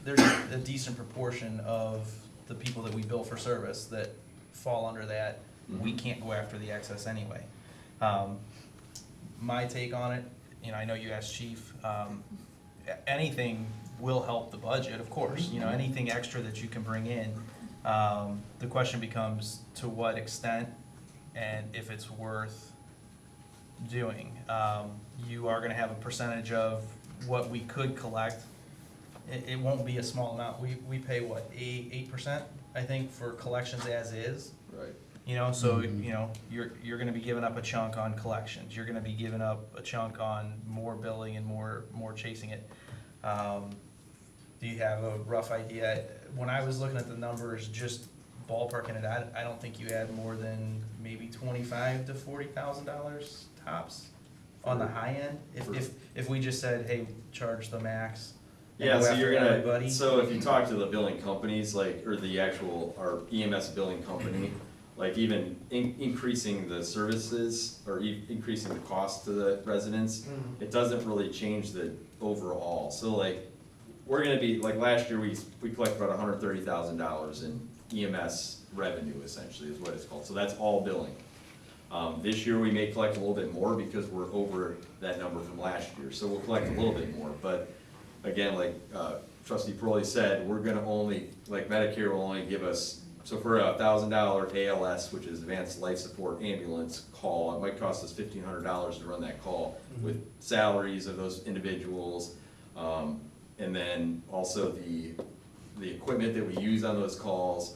there's a decent proportion of the people that we bill for service that fall under that. We Mhm. can't go after the excess anyway. My take on it, you know, I know you asked Chief, anything will help the budget, of course, you know, anything extra that you can bring in. The question becomes to what extent and if it's worth doing. You are gonna have a percentage of what we could collect. It won't be a small amount. We pay what, 8%, I think, for collections as is. Right. You know, so, Mhm. you know, you're gonna be giving up a chunk on collections, you're gonna be giving up a chunk on more billing and more chasing it. Do you have a rough idea? When I was looking at the numbers, just ballparking it, I don't think you had more than maybe $25,000 to $40,000 tops on the high end. If we just said, hey, charge the max. and Yeah, go so after you're everybody. gonna, so if you talk to the billing companies, like, or the actual, our EMS billing company, like even increasing the services or increasing the cost to the residents, it doesn't really change the overall. So like, we're gonna be, like last year, we collected about $130,000 in EMS revenue essentially is what it's called, so that's all billing. This year, we may collect a little bit more because we're over that number from last year, so we'll collect a little bit more, but again, like, trustee Pearlie said, we're gonna only, like Medicare will only give us, so for a $1,000 ALS, which is Advanced Life Support Ambulance call, it might cost us $1,500 to run that call with salaries of those individuals, and then also the equipment that we use on those calls.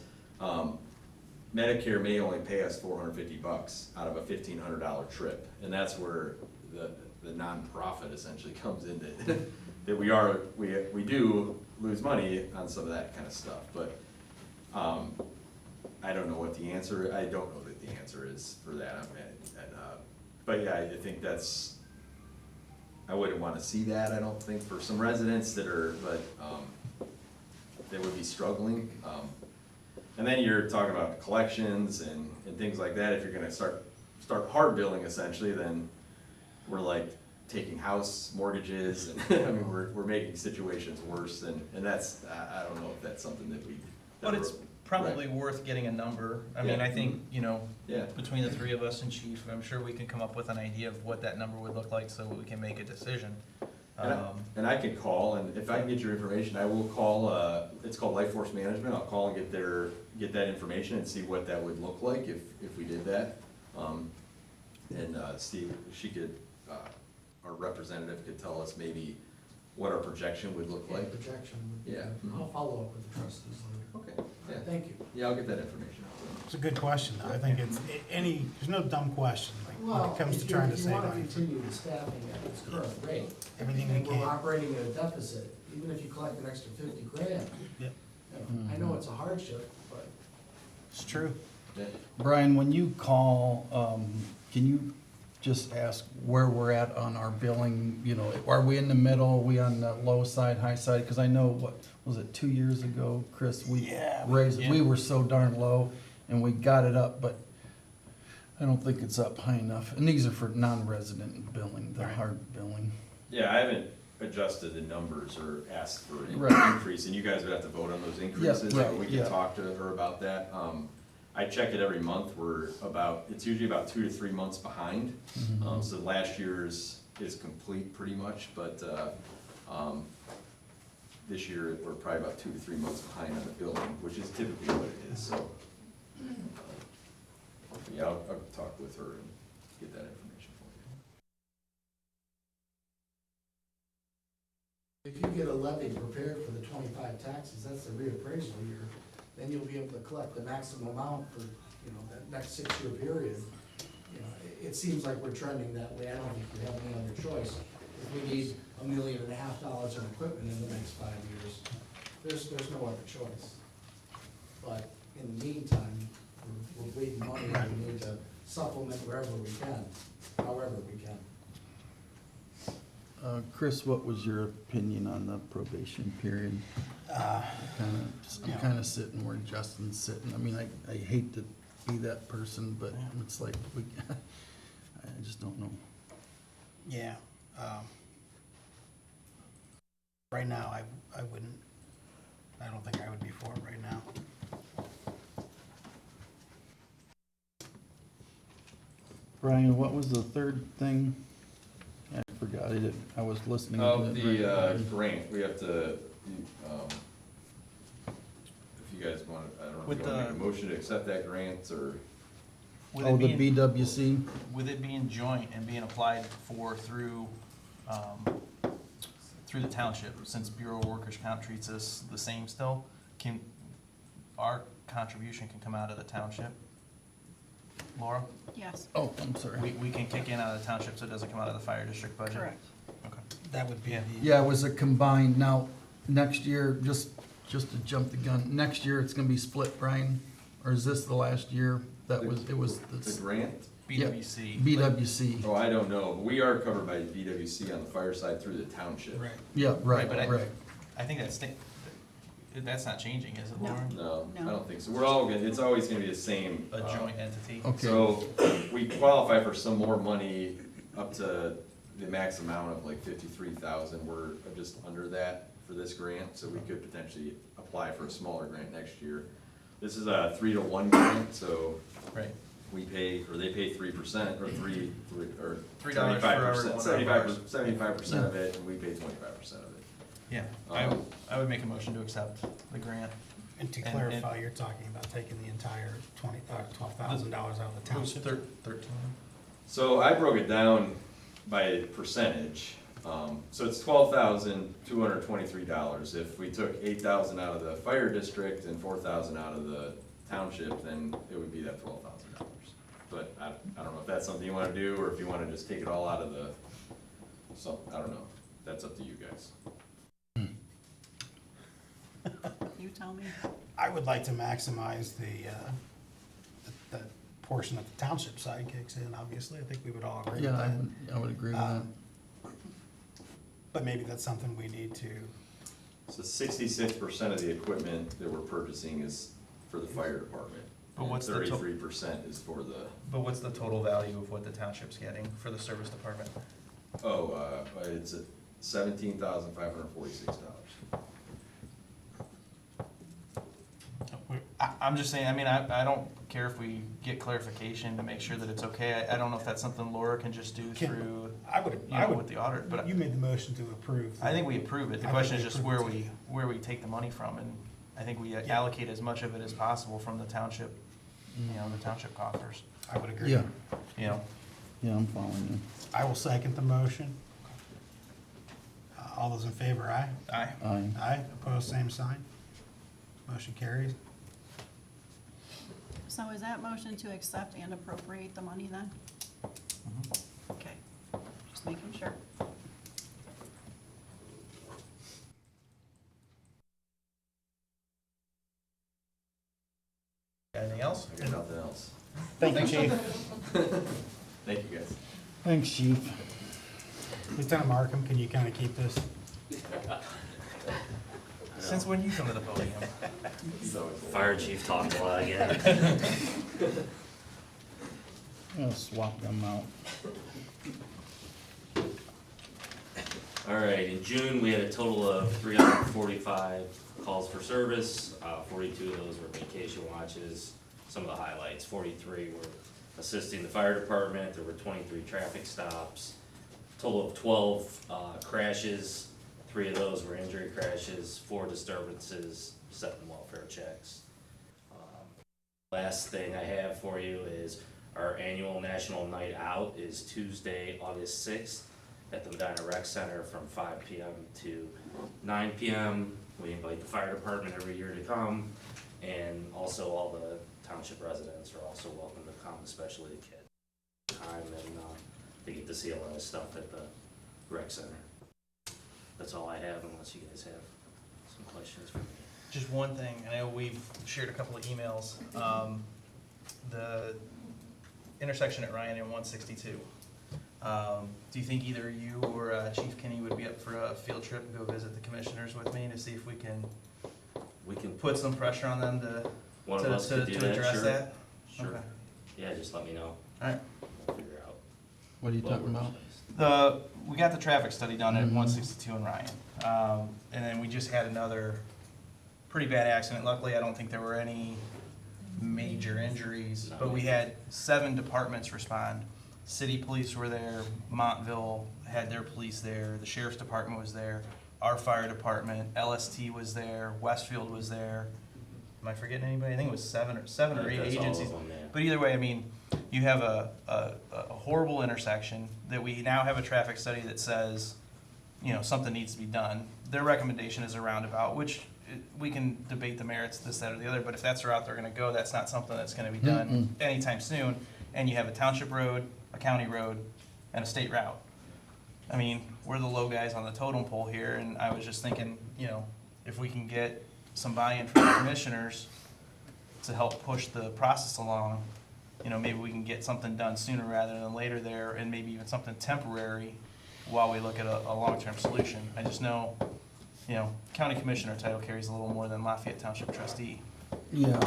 Medicare may only pay us $450 out of a $1,500 trip, and that's where the nonprofit essentially comes into that we do lose money on some of that kind of stuff, but I don't know what the answer. I don't know that the answer is for that. But yeah, I think that's. I wouldn't want to see that. I don't think for some residents that are, but they would be struggling. And then you're talking about collections and things like that. If you're going to start hard billing essentially, then we're like taking house mortgages, and I mean we're making situations worse. And that's I don't know if that's something that we. But it's probably worth getting a number. I mean, Yeah. I think, you know, Yeah. between the three of us and chief, I'm sure we can come up with an idea of what that number would look like so we can make a decision. And I can call, and if I can get your information, I will call, it's called Life Force Management, I'll call and get that information and see what that would look like if we did that. And see, she could, our representative could tell us maybe what our projection would look like. Projection would be. Yeah. I'll follow up with the trustees later. Okay, yeah, Thank you. yeah, I'll get that information out to them. It's a good question, though. I think there's no dumb question, like, when Well, it comes to if trying to you save want to money. continue the staffing at its current rate. Everything we And we're can. operating at a deficit, even if you collect an extra 50 grand. Yep. I know it's a hardship, but It's true. Yeah. Brian, when you call, can you just ask where we're at on our billing? You know, are we in the middle, are we on the low side, high side? Because I know, what, was it 2 years ago, Chris? We Yeah, raised, yeah. we were so darn low, and we got it up, but I don't think it's up high enough. And these are for non-resident billing, the Right. hard billing. Yeah, I haven't adjusted the numbers or asked for an Right. increase, and you guys would have to vote on those increases, right, so we yeah. can talk to her about that. I check it every month, it's usually about 2 to 3 months behind. So last year's is complete pretty much, but, this year, we're probably about 2 to 3 months behind on the billing, which is typically what it is, so. Yeah, I'll talk with her and get that information for you. if you get a levy prepared for the 25 taxes, that's the reappraisal year, then you'll be able to collect the maximum amount for, that next 6-year period. It seems like we're trending that way. I don't think we have any other choice. If we need $1.5 million in equipment in the next 5 years, there's no other choice. But in the meantime, we're bleeding money, and we need to supplement wherever we can, however we can. Chris, what was your opinion on the probation period? I'm kind of sitting where Justin's sitting. I mean, I hate to be that person, but it's like, I just don't know. Yeah. Right now, I wouldn't, I don't think I would be for it right now. Brian, what was the third thing? I forgot it. I was listening to Oh, it. the grant, we have to, if you guys want, I don't know if With you want to make a the- motion to accept that grant, or, With Oh, it the being, BWC? with it being joint and being applied for through the township, since Bureau of Workers' Comp treats us the same still, our contribution can come out of the township? Laura? Yes, Oh, I'm sorry. We can kick in out of the township so it doesn't come out of the fire district budget? correct. Okay. That would be Yeah. the. Yeah, it was a combined, now, next year, just to jump the gun, next year it's gonna be split, Brian? Or is this the last year that was, it was the the grant? BWC. BWC? Oh, I don't know, but we are covered by BWC on the fire side through the township. Right. Yeah, right, But right. I think that's not changing, is it, No. Laura? No, I No. don't think so, we're all gonna, it's always gonna be the same. A joint entity? Okay. So, we qualify for some more money up to the max amount of like 53,000, we're just under that for for this grant, so we could potentially apply for a smaller grant next year. This is a 3-to-1 grant, so Right. we pay, or they pay 3%, or or $3 for every 75%, one of ours. 75% of it, and we pay 25% of it. Yeah, I would make a motion to accept the grant. And to And- clarify, you're talking about taking the entire $12,000 out of the It was township. 13. So I broke it down by percentage. So it's $12,223. If we took 8,000 out of the fire district and 4,000 out of the township, then it would be that $12,000. But I don't know if that's something you wanna do, or if you wanna just take it all out of the, so, I don't know. That's up to you guys. You tell me. I would like to maximize the portion that the township side kicks in, obviously. I think we would all agree with Yeah, that. I would agree with that. But maybe that's something we need to, So 66% of the equipment that we're purchasing is for the fire department. But what's the to- 33% is for the, But what's the total value of what the township's getting for the service department? it's at $17,546. I'm just saying, I mean, I don't care if we get clarification to make sure that it's okay. I don't know if that's something Laura can just do Can- through, I would, you know, with the auditor, but you made the motion to approve. I think we approve it. The I question think is we just approve it where we take the money from, and I think we Yeah. allocate as much of it as possible from the township, you know, the township coffers, I would agree. Yeah, you know. yeah, I'm following you. I will second the motion. All those in favor, aye? Aye. Aye. Aye, opposed, same sign. Motion carries. So is that motion to accept and appropriate the money then? Okay, just making sure. Anything else? I got nothing else. Thank you, Chief. Thank you, guys. Thanks, chief. Lieutenant Markham, can you kind of keep this? Since when you come to the podium? Fire chief talked a lot again. I'm gonna swap them out. All right, in June, we had a total of 345 calls for service. 42 of those were vacation watches. Some of the highlights, 43 were assisting the fire department. There were 23 traffic stops. Total of 12 crashes. 3 of those were injury crashes, 4 disturbances, 7 welfare checks. Last thing I have for you is our annual National Night Out is Tuesday, August 6th at the Medina Rec Center from 5 PM to 9 PM. We invite the fire department every year to come, and also all the township residents are also welcome to come, especially the kids. And they get to see a lot of stuff at the rec center. That's all I have, unless you guys have some questions for me. Just one thing, I know we've shared a couple of emails. The intersection at Ryan and 162. Do you think either you or Chief Kinney would be up for a field trip and go visit the commissioners with me to see if we can We can put some pressure on them to, One of us could do to that, address sure. that? Sure. Okay. Yeah, just let me know. Alright. We'll figure out. What are you what talking works about? best. We got the traffic study done at Mhm. 162 in Ryan. And then we just had another pretty bad accident. Luckily, I don't think there were any major injuries, but we had 7 departments respond. City police were there, Montville had their police there, the sheriff's department was there, our fire department, LST was there, Westfield was there. Am I forgetting anybody? I think it was seven or I 8 think that's all of agencies. them, yeah. But either way, I mean, you have a horrible intersection that we now have a traffic study that says, you know, something needs to be done. Their recommendation is a roundabout, which we can debate the merits, this, that, or the other, but if that's the route they're gonna go, that's not something that's gonna be done anytime soon. And you have a township road, a county road, and a state route. I mean, we're the low guys on the totem pole here, and I was just thinking, you know, if we can get some buy-in from the commissioners to help push the process along, you know, maybe we can get something done sooner rather than later there, and maybe even something temporary while we look at a long-term solution. I just know, you know, county commissioner title carries a little more than Lafayette Township trustee. Yeah.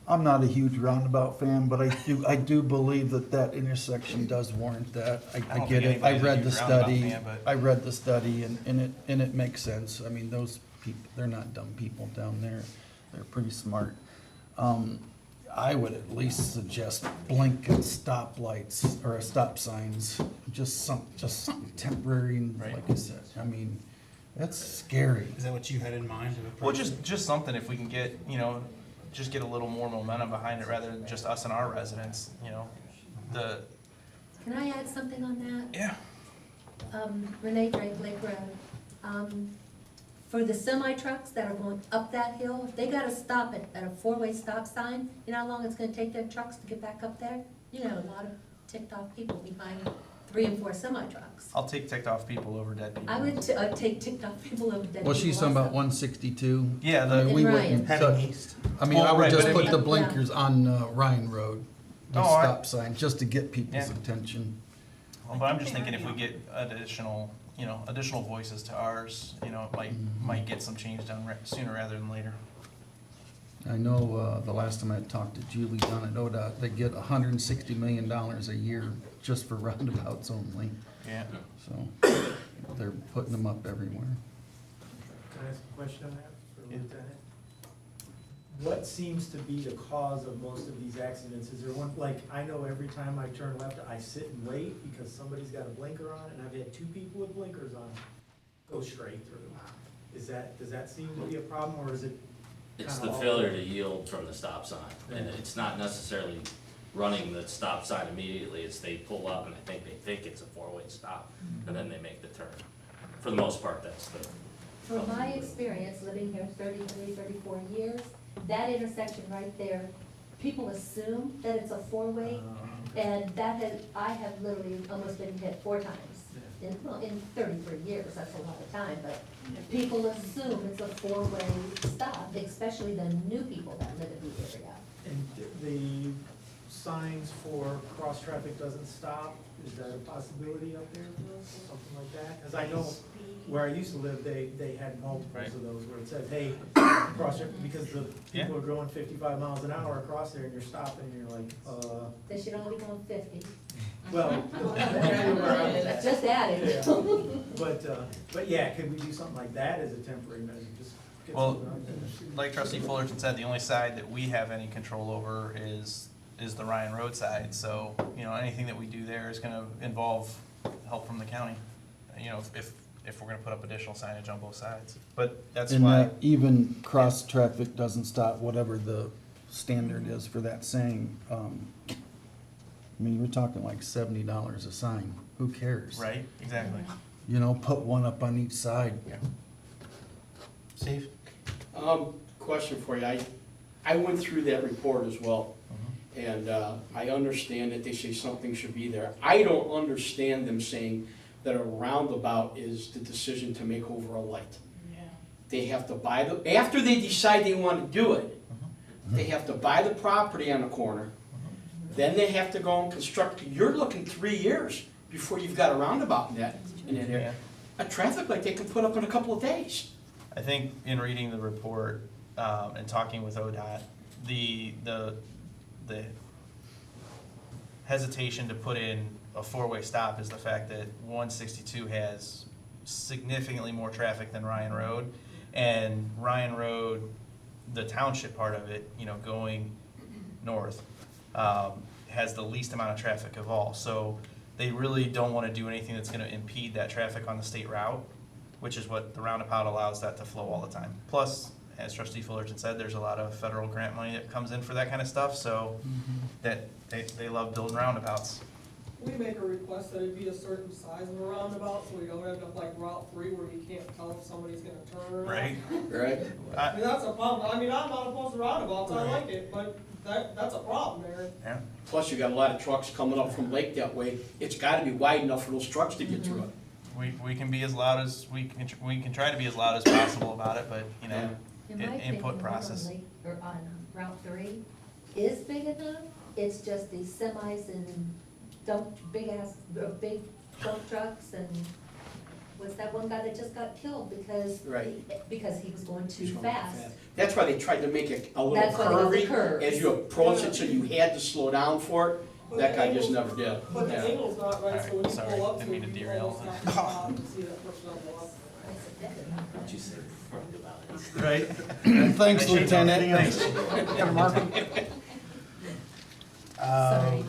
I'm not a huge roundabout fan, but I do believe that intersection does warrant that. I don't get think it. I anybody's a read the huge roundabout study. fan, but- I read the study and it makes sense. I mean, those people, they're not dumb people down there. They're pretty smart. I would at least suggest blinking stoplights or stop signs, just something temporary, and Right. like I said, I mean, that's scary. Is that what you had in mind? Well, just something, if we can get, just get a little more momentum behind it rather than just us and our residents, the, Can I add something on that? yeah. Renee Drake, Lake Road. For the semi trucks that are going up that hill, if they gotta stop at a four-way stop sign, you know how long it's gonna take their trucks to get back up there? You got a lot of ticked off people behind 3 and 4 semi trucks. I'll take ticked off people over dead people. I would take ticked off people over dead people. Well, she's talking about also. 162. Yeah, I mean, we In wouldn't Ryan. touch- Heading east. I mean, I Oh, would right, just but I put mean- the blinkers on Ryan Road, the Oh, stop sign, just to get people's Yeah. attention. Well, but I'm just thinking if we get additional voices to ours, it might get some change done sooner rather than later. I know, the last time I talked to Julie down at ODOT, they get $160 million a year just for roundabouts only, Yeah. so they're putting them up everywhere. Can I ask a question on that for Yeah. Lieutenant? What seems to be the cause of most of these accidents? Is there one, like, I know every time I turn left, I sit and wait because somebody's got a blinker on, and I've had 2 people with blinkers on go straight through. Does that seem to be a problem, or is it It's kinda the all- failure to yield from the stop sign, and it's not necessarily running the stop sign immediately, it's they pull up and they think it's a 4-way stop, and then they make the turn. For the most part, that's the. From my experience, living here 33, 34 years, that intersection right there, people assume that it's a four-way, and I have literally almost been hit 4 times. In 33 years, that's a lot of time, but people assume it's a 4-way stop, especially the new people that live in the area. And the signs for cross traffic doesn't stop, is that a possibility up there, something like that? Because I know where I used to live, they had multiples Right. of those where it said, hey, cross traffic, because the Yeah. people are going 55 miles an hour across there and you're stopping and you're like, They should only be going 50. well, depending where I'm at. Just adding. Yeah. But yeah, could we do something like that as a temporary measure, just get Well, something out there? like Trustee Fullerton said, the only side that we have any control over is the Ryan Road side. So, anything that we do there is gonna involve help from the county, if we're gonna put up additional signage on both sides. But that's And why, that even cross-traffic doesn't stop, whatever the standard is for that saying. I mean, we're talking like $70 a sign, who cares? right, exactly. Put one up on each side. Steve? Question for you. I went through that report as well, and I understand that they say something should be there. I don't understand them saying that a roundabout is the decision to make over a light. They have to buy after they decide they want to do it, they have to buy the property on the corner, then they have to go and construct. You're looking 3 years before you've got a roundabout in that area. A traffic light they can put up in a couple of days. I think in reading the report, and talking with ODOT, the hesitation to put in a 4-way stop is the fact that 162 has significantly more traffic than Ryan Road. And Ryan Road, the township part of it, going north, has the least amount of traffic of all. So they really don't want to do anything that's going to impede that traffic on the state route, which is what the roundabout allows that to flow all the time. Plus, as Trustee Fullerton said, there's a lot of federal grant money that comes in for that kind of stuff, so that they love building roundabouts. We make a request that it be a certain size of a roundabout, so we don't end up like Route 3 where you can't tell if somebody's gonna turn around. Right? Right. I mean, that's a problem. I mean, I'm not opposed to roundabouts, I like it, but that's a problem, Aaron. Yeah. Plus, you got a lot of trucks coming up from Lake that way. It's gotta be wide enough for those trucks to get through it. We can be as loud as, we can try to be as loud as possible about it, but, In my opinion, input process. one on Lake- or on Route 3 is big enough. It's just these semis and big dump trucks and was that one guy that just got killed because, Right. because he was going too He's going fast. That's why they tried to make it a little That's why they got the curvy curves. as you approach it, so you had to slow down for it. That guy just never did. But the Yeah. angle's not right, so when you Sorry, pull up to didn't mean it, to you derail. almost not can stop and see that person on the left. What you said about it. Right? Thanks, I should've done Lieutenant. anything. Got a marker? Sorry.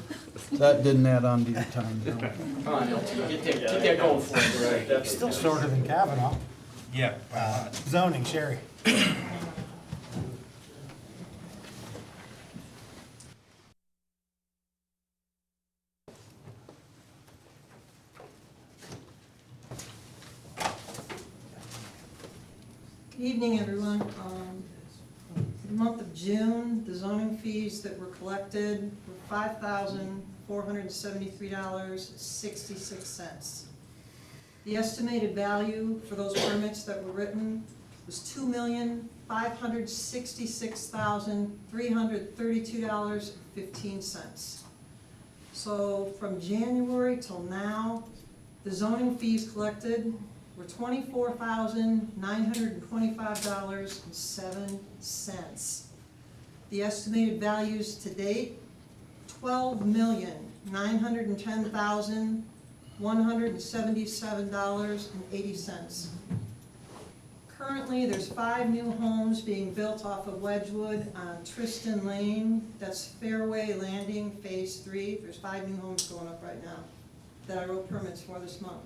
That didn't add on to your time, no. Come on, LT, get that going for us. Still shorter than Kavanaugh. Yeah. Zoning, Sherry. Good evening, everyone. For the month of June, the zoning fees that were collected were $5,473.66. The estimated value for those permits that were written was $2,566,332.15. So from January till now, the zoning fees collected were $24,925.07. The estimated values to date, $12,910,177.80. Currently, there's 5 new homes being built off of Wedgewood on Tristan Lane. That's Fairway Landing Phase 3. There's 5 new homes going up right now that I wrote permits for this month.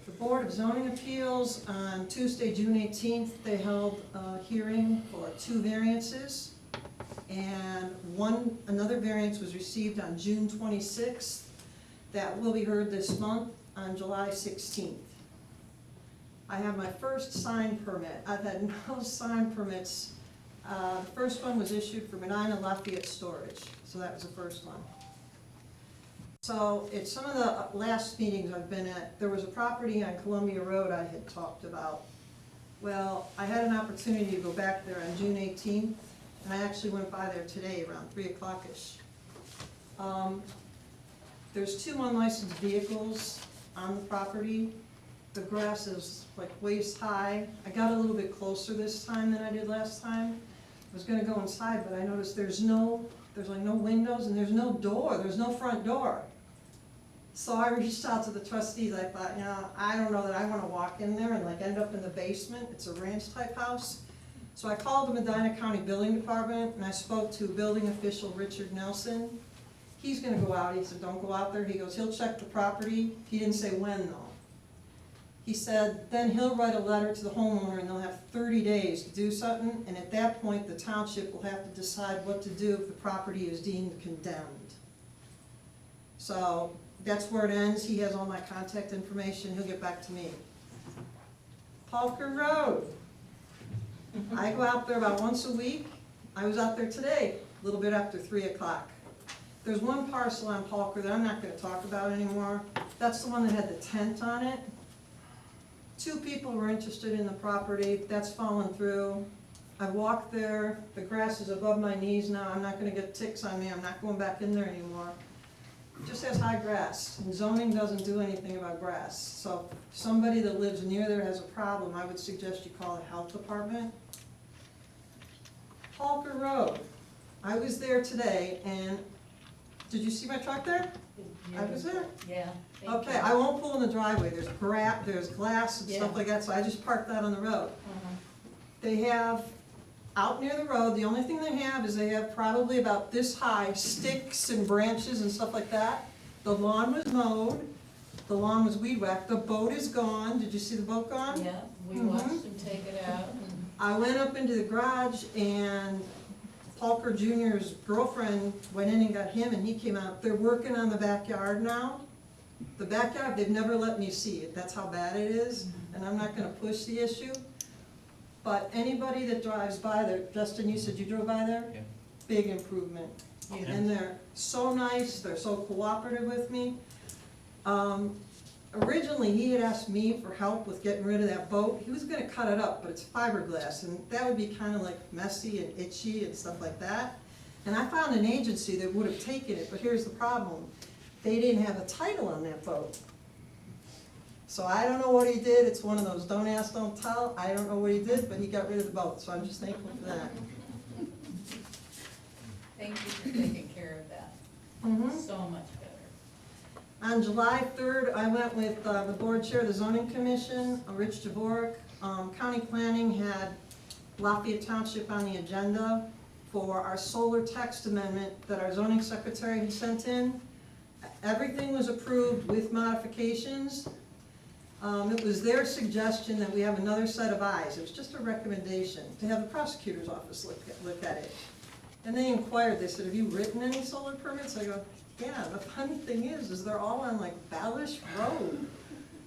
The Board of Zoning Appeals on Tuesday, June 18th, they held a hearing for 2 variances. And another variance was received on June 26th. That will be heard this month on July 16th. I have my first sign permit. I've had no sign permits. The first one was issued for Medina Lafayette Storage, so that was the first one. So at some of the last meetings I've been at, there was a property on Columbia Road I had talked about. Well, I had an opportunity to go back there on June 18th, and I actually went by there today around 3 o'clock-ish. There's 2 unlicensed vehicles on the property. The grass is like waist high. I got a little bit closer this time than I did last time. I was gonna go inside, but I noticed there's like no windows and there's no door, there's no front door. So I reached out to the trustees. I thought, you know, I don't know that I wanna walk in there and like end up in the basement. It's a ranch type house. So I called the Medina County Building Department and I spoke to building official Richard Nelson. He's gonna go out. He said, don't go out there. He goes, he'll check the property. He didn't say when though. He said, then he'll write a letter to the homeowner and they'll have 30 days to do something, and at that point, the township will have to decide what to do if the property is deemed condemned. So that's where it ends. He has all my contact information. He'll get back to me. Palker Road. I go out there about once a week. I was out there today, a little bit after 3 o'clock. There's one parcel on Palker that I'm not gonna talk about anymore. That's the one that had the tent on it. 2 people were interested in the property. That's fallen through. I walked there. The grass is above my knees now. I'm not gonna get ticks on me. I'm not going back in there anymore. It just has high grass, and zoning doesn't do anything about grass. So if somebody that lives near there has a problem, I would suggest you call the health department. Palker Road. I was there today, and did you see my truck there? I was there. Yeah. Okay, I won't pull in the driveway, there's glass and stuff Yeah. like that, so I just parked that on the road. They have, out near the road, the only thing they have is they have probably about this high sticks and branches and stuff like that. The lawn was mowed, the lawn was weed whacked, the boat is gone, did you see the boat gone? Yeah, we Mhm. watched them take it out and I went up into the garage and Palker Jr.'s girlfriend went in and got him and he came out. They're working on the backyard now. The backyard, they've never let me see it. That's how bad it is, and I'm not gonna push the issue. But anybody that drives by there, Justin, you said you drove by there? Yeah. Big improvement. And they're so nice, they're so cooperative with me. Originally, he had asked me for help with getting rid of that boat. He was gonna cut it up, but it's fiberglass, and that would be kinda like messy and itchy and stuff like that. And I found an agency that would have taken it, but here's the problem. They didn't have a title on that boat. So I don't know what he did, it's one of those don't ask, don't tell, I don't know what he did, but he got rid of the boat, so I'm just thankful for that. Thank you for taking care of that. Mhm. So much better. On July 3rd, I went with the board chair of the zoning commission, Rich Dvorak. County planning had Lafayette Township on the agenda for our solar text amendment that our zoning secretary had sent in. Everything was approved with modifications. It was their suggestion that we have another set of eyes. It was just a recommendation to have the prosecutor's office look at it. And they inquired, they said, have you written any solar permits? I go, yeah, the funny thing is they're all on like Ballish Road.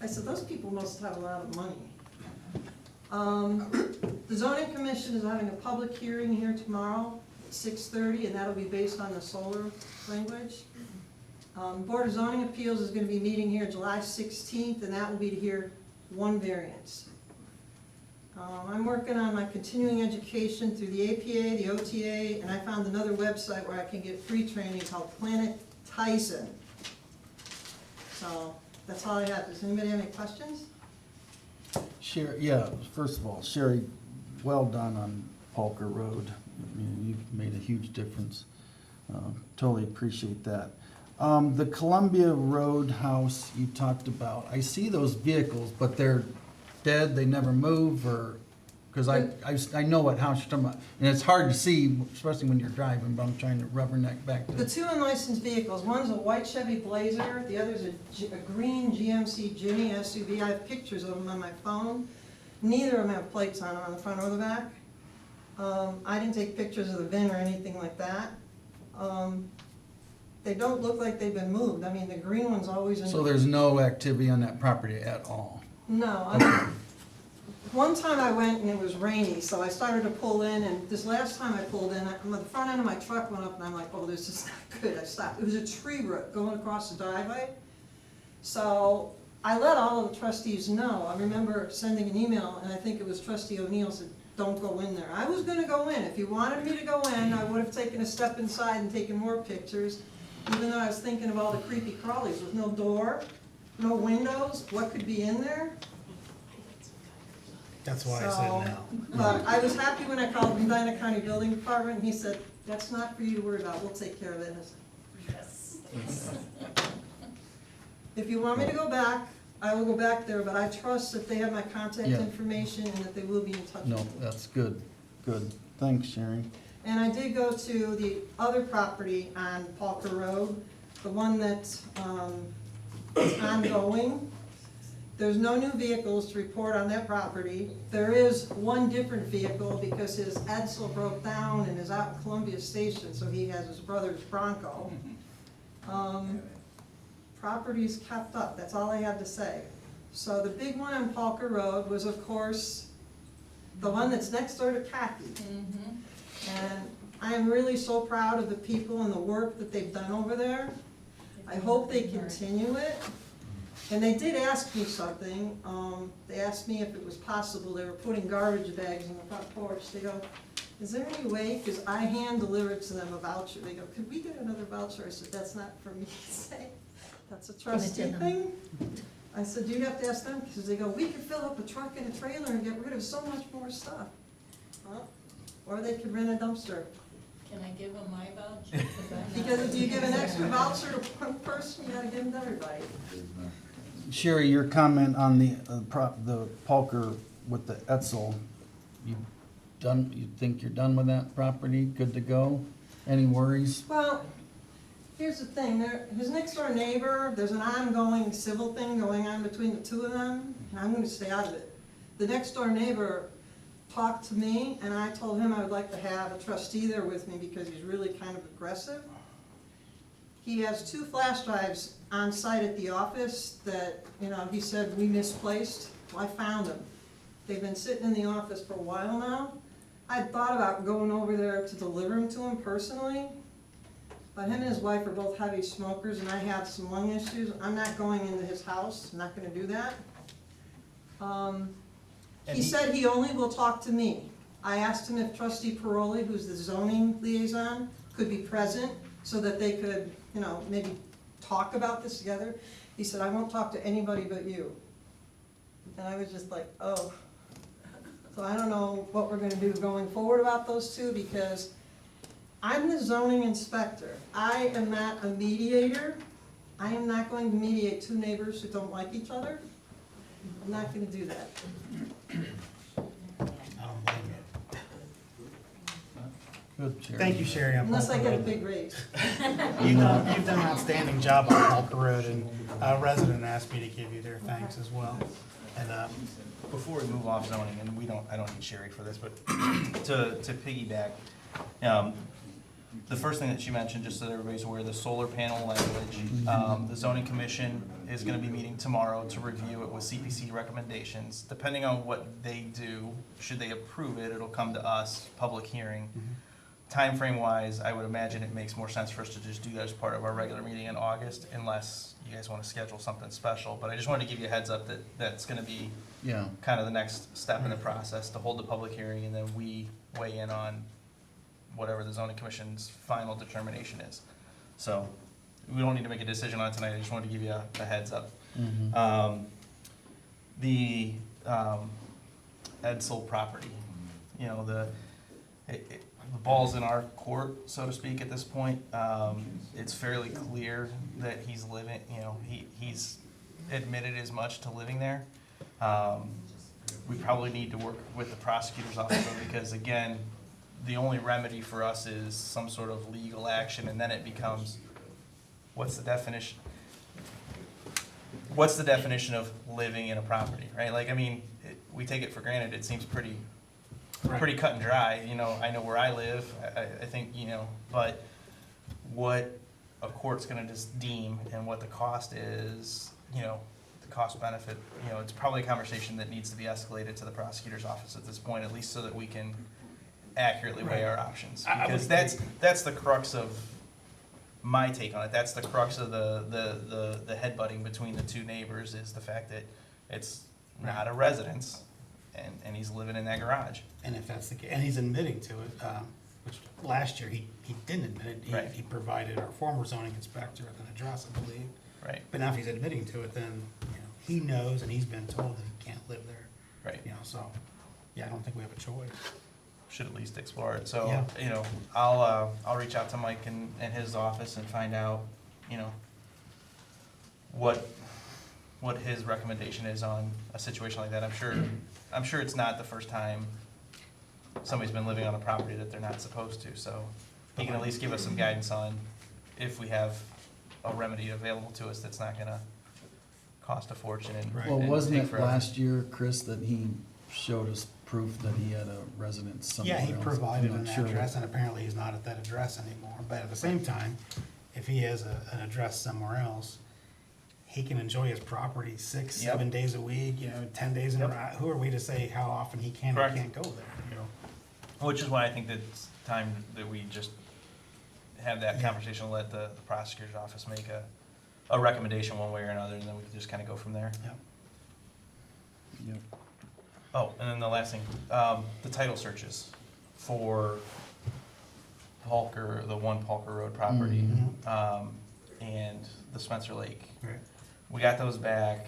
I said, those people must have a lot of money. The zoning commission is having a public hearing here tomorrow at 6:30, and that'll be based on the solar language. Board of Zoning Appeals is gonna be meeting here July 16th, and that will be to hear one variance. I'm working on my continuing education through the APA, the OTA, and I found another website where I can get free training called Planet Tyson. So, that's all I have. Does anybody have any questions? Sherry, yeah, first of all, Sherry, well done on Polker Road. You've made a huge difference. Totally appreciate that. The Columbia Road house you talked about, I see those vehicles, but they're dead, they never move, or, because I know what house you're talking about. And it's hard to see, especially when you're driving, but I'm trying to rubberneck back to. The two unlicensed vehicles, one's a white Chevy Blazer, the other's a green GMC Ginny SUV. I have pictures of them on my phone. Neither of them have plates on them, on the front or the back. I didn't take pictures of the VIN or anything like that. They don't look like they've been moved. I mean, the green one's always in. So there's no activity on that property at all? No. One time I went and it was rainy, so I started to pull in, and this last time I pulled in, the front end of my truck went up, and I'm like, oh, this is not good. I stopped. It was a tree root going across the driveway. So I let all of the trustees know. I remember sending an email, and I think it was Trustee O'Neill said, don't go in there. I was gonna go in. If you wanted me to go in, I would have taken a step inside and taken more pictures, even though I was thinking of all the creepy crawlies with no door, no windows, what could be in there? That's why I said no. But I was happy when I called the Medina County Building Department, and he said, that's not for you to worry about, we'll take care of it. I said, if you want me to go back, I will go back there, but I trust that they have my contact Yeah. information and that they will be in touch with me. No, that's good, good. Thanks, Sherry. And I did go to the other property on Palker Road, the one that's ongoing. There's no new vehicles to report on that property. There is one different vehicle because his Edsel broke down and is out in Columbia Station, so he has his brother's Bronco. Property's kept up, that's all I have to say. So the big one on Palker Road was, of course, the one that's next door to Khaki. And I am really so proud of the people and the work that they've done over there. I hope they continue it. And they did ask me something. They asked me if it was possible, they were putting garbage bags in the front porch. They go, is there any way, because I hand delivered to them a voucher. They go, could we get another voucher? I said, that's not for me to say. That's a trustee thing. I said, do you have to ask them? Because they go, we could fill up a truck and a trailer and get rid of so much more stuff. Well, or they could rent a dumpster. Can I give them my voucher? Because if you give an extra voucher to one person, you gotta give them to everybody. Sherry, your comment on the Polker with the Etzel, you think you're done with that property, good to go? Any worries? Well, here's the thing, his next door neighbor, there's an ongoing civil thing going on between the two of them, and I'm gonna stay out of it. The next door neighbor talked to me, and I told him I would like to have a trustee there with me because he's really kind of aggressive. He has 2 flash drives on site at the office that, he said we misplaced. Well, I found them. They've been sitting in the office for a while now. I'd thought about going over there to deliver them to him personally, but him and his wife are both heavy smokers, and I have some lung issues. I'm not going into his house, I'm not gonna do that. He said he only will talk to me. I asked him if Trustee Paroli, who's the zoning liaison, could be present so that they could, maybe talk about this together. He said, I won't talk to anybody but you. and I was just like, oh. So I don't know what we're gonna do going forward about those two, because I'm the zoning inspector. I am not a mediator. I am not going to mediate two neighbors who don't like each other. I'm not gonna do that. I don't blame you. Good, Sherry. Thank you, Sherry. on Unless I Polka get a Road. big raise. You've done an outstanding job on Polka Road, and a resident asked me to give you their thanks as well. And, Before we move off zoning, and I don't need Sherry for this, but to piggyback, the first thing that she mentioned, just so that everybody's aware, the solar panel language, the zoning commission is gonna be meeting tomorrow to review it with CPC recommendations. Depending on what they do, should they approve it, it'll come to us, public hearing. Timeframe wise, I would imagine it makes more sense for us to just do that as part of our regular meeting in August, unless you guys wanna schedule something special. But I just wanted to give you a heads up that that's gonna be Yeah, kind of the next step in the process, to hold the public hearing, and then we weigh in on whatever the zoning commission's final determination is. So, we don't need to make a decision on it tonight, I just wanted to give you a heads up. The Edsel property, you know, the ball's in our court, so to speak, at this point. It's fairly clear that he's living, you know, he's admitted as much to living there. We probably need to work with the prosecutor's office, though, because again, the only remedy for us is some sort of legal action, and then it becomes, what's the definition? What's the definition of living in a property, right? Like, I mean, we take it for granted, it seems pretty cut and dry, you know, I know where I live, I think, you know, but what a court's gonna just deem and what the cost is, you know, the cost benefit, you know, it's probably a conversation that needs to be escalated to the prosecutor's office at this point, at least so that we can accurately weigh our options. Because that's the crux of my take on it, that's the crux of the headbutting between the two neighbors, is the fact that it's not a residence, and he's living in that garage. and if that's the case, and he's admitting to it, which last year he didn't admit it. Right. He provided our former zoning inspector with an address, I believe. Right, But now if he's admitting to it, then, you know, he knows and he's been told that he can't live there, right. you know, so, yeah, I don't think we have a choice. Should at least explore it, so, Yeah. you know, I'll reach out to Mike and his office and find out, you know, what his recommendation is on a situation like that. I'm sure it's not the first time somebody's been living on a property that they're not supposed to, so he can at least give us some guidance on if we have a remedy available to us that's not gonna cost a fortune and Right. well, and wasn't take it forever. last year, Chris, that he showed us proof that he had a residence somewhere Yeah, else? he I'm provided not an sure. address, and apparently he's not at that address anymore. But at the same time, if he has an address somewhere else, he can enjoy his property 6, Yep. 7 days a week, you know, 10 days in a Yep. row. Who are we to say how often he can or Correct. can't go there, you know? Which is why I think that it's time that we just have that conversation, and let the prosecutor's office make a recommendation one way or another, and then we can just kinda go from there. Yep. Yep. Oh, and then the last thing, the title searches for the one Palker Road property, and the Spencer Lake. Right. We got those back,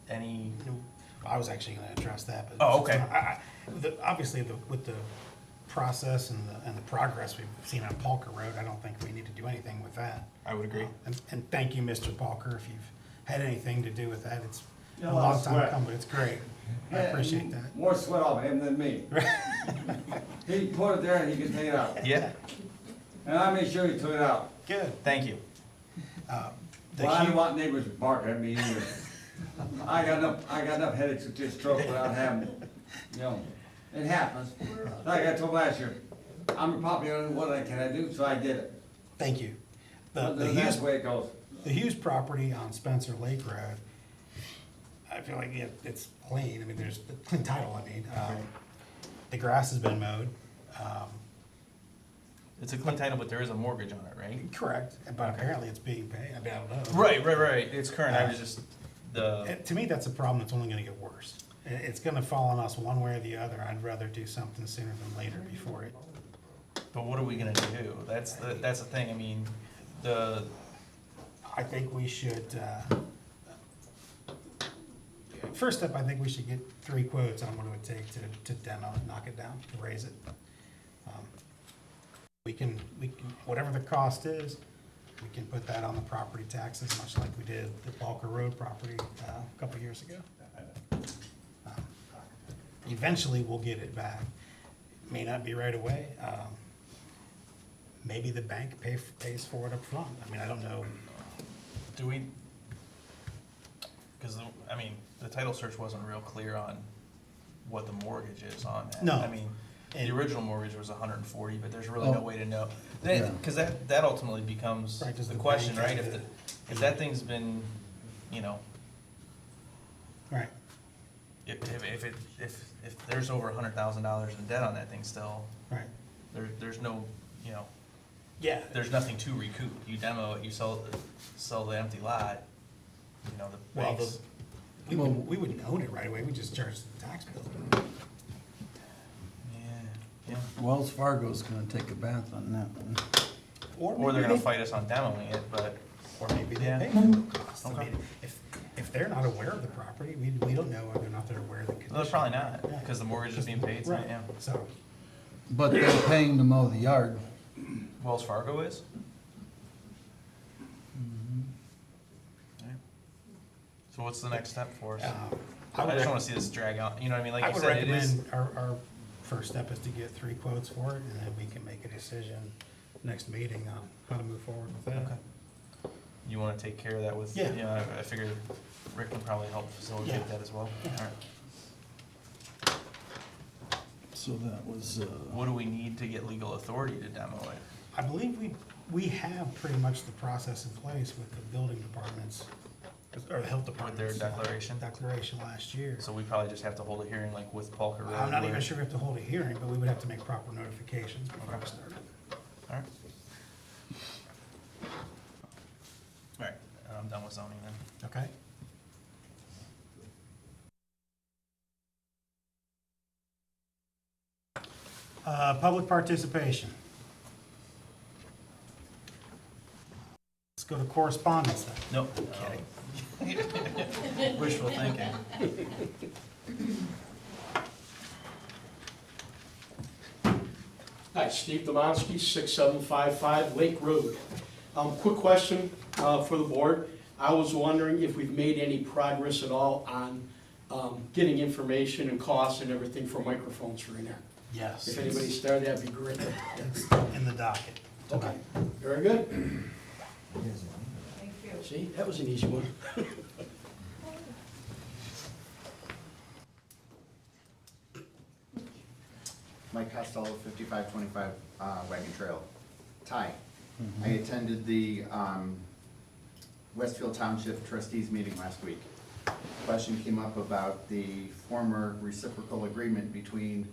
any, I was actually gonna address that, but. Oh, okay. Obviously, with the process and the progress we've seen on Palker Road, I don't think we need to do anything with that. I would agree. And thank you, Mr. Palker, if you've had anything to do with that. It's a No, long I time swear. coming, but it's great. I appreciate that. More sweat off him than me. He put it there and he can take it out. Yeah, And I made sure he took it out. good, thank you. The Well, I don't huge- want neighbors to bark at me either. I got enough headaches with this stroke without having, you know, it happens. Like I told last year, I'm a property owner, what can I do? So I did it. Thank you. That's The the way it goes. Hughes property on Spencer Lake Road, I feel like it's clean. I mean, there's clean title, I mean. The grass has been mowed. It's a clean title, but there is a mortgage on it, right? Correct, but apparently it's being paid. I mean, I don't know. Right, it's current, I was just, To me, that's a problem that's only gonna get worse. It's gonna fall on us one way or the other. I'd rather do something sooner than later before it. but what are we gonna do? That's the thing, I mean, I think we should, first step, I think we should get 3 quotes on what it would take to demo it, knock it down, to raise it. We can, whatever the cost is, we can put that on the property taxes, much like we did the Balker Road property a couple years ago. Eventually, we'll get it back. May not be right away. Maybe the bank pays for it up front. I mean, I don't know. Do we, because, I mean, the title search wasn't real clear on what the mortgage is on that. No. I mean, the original mortgage was 140, but there's really Oh. no way to know. Yeah. Because that ultimately becomes Right, does the the question, bank right? have If that thing's been, you know, Right. if there's over $100,000 in debt on that thing still, Right. there's no, you know, Yeah. there's nothing to recoup. You demo it, you sell the empty lot, you know, the Well, banks. we wouldn't own it right away. We just charge the tax bill. Yeah. Wells Fargo's gonna take a bath on that one. Or they're gonna fight us on demoing it, but, Or maybe they Yeah. pay full cost. I Okay. mean, if they're not aware of the property, we don't know whether or not they're aware of the condition. no, they're probably not, Yeah. because the mortgage is being paid, so, Right. yeah. So, But they're paying to mow the yard. Wells Fargo is? Alright. So what's the next step for us? I just wanna see this drag out, you know what I mean, like I you would said, it is. recommend our first step is to get 3 quotes for it, and then we can make a decision next meeting on how to move forward with that. Okay. You wanna take care of that with, Yeah. you know, I figured Rick can probably help facilitate Yeah. that as well. Yeah. Alright. So that was, What do we need to get legal authority to demo it? I believe we have pretty much the process in place with the building departments, or the health With department. their declaration? Declaration last year. So we probably just have to hold a hearing like with Parker Road. I'm not even where- sure we have to hold a hearing, but we would have to make proper notifications before we start. Alright. Alright, I'm done with zoning then. Okay? Public participation. Let's go to correspondence then. Nope. Wishful thinking. Hi, Steve Domonsky, 6755 Lake Road. Quick question for the board. I was wondering if we've made any progress at all on getting information and costs and everything for microphones for in there. Yes. If anybody started, that'd be great. It's in the docket. Okay, very good. Thank you. See, that was an easy one. Mike Costello, 5525 Wagon Trail. Ty, I attended the Westfield Township trustees meeting last week. Question came up about the former reciprocal agreement between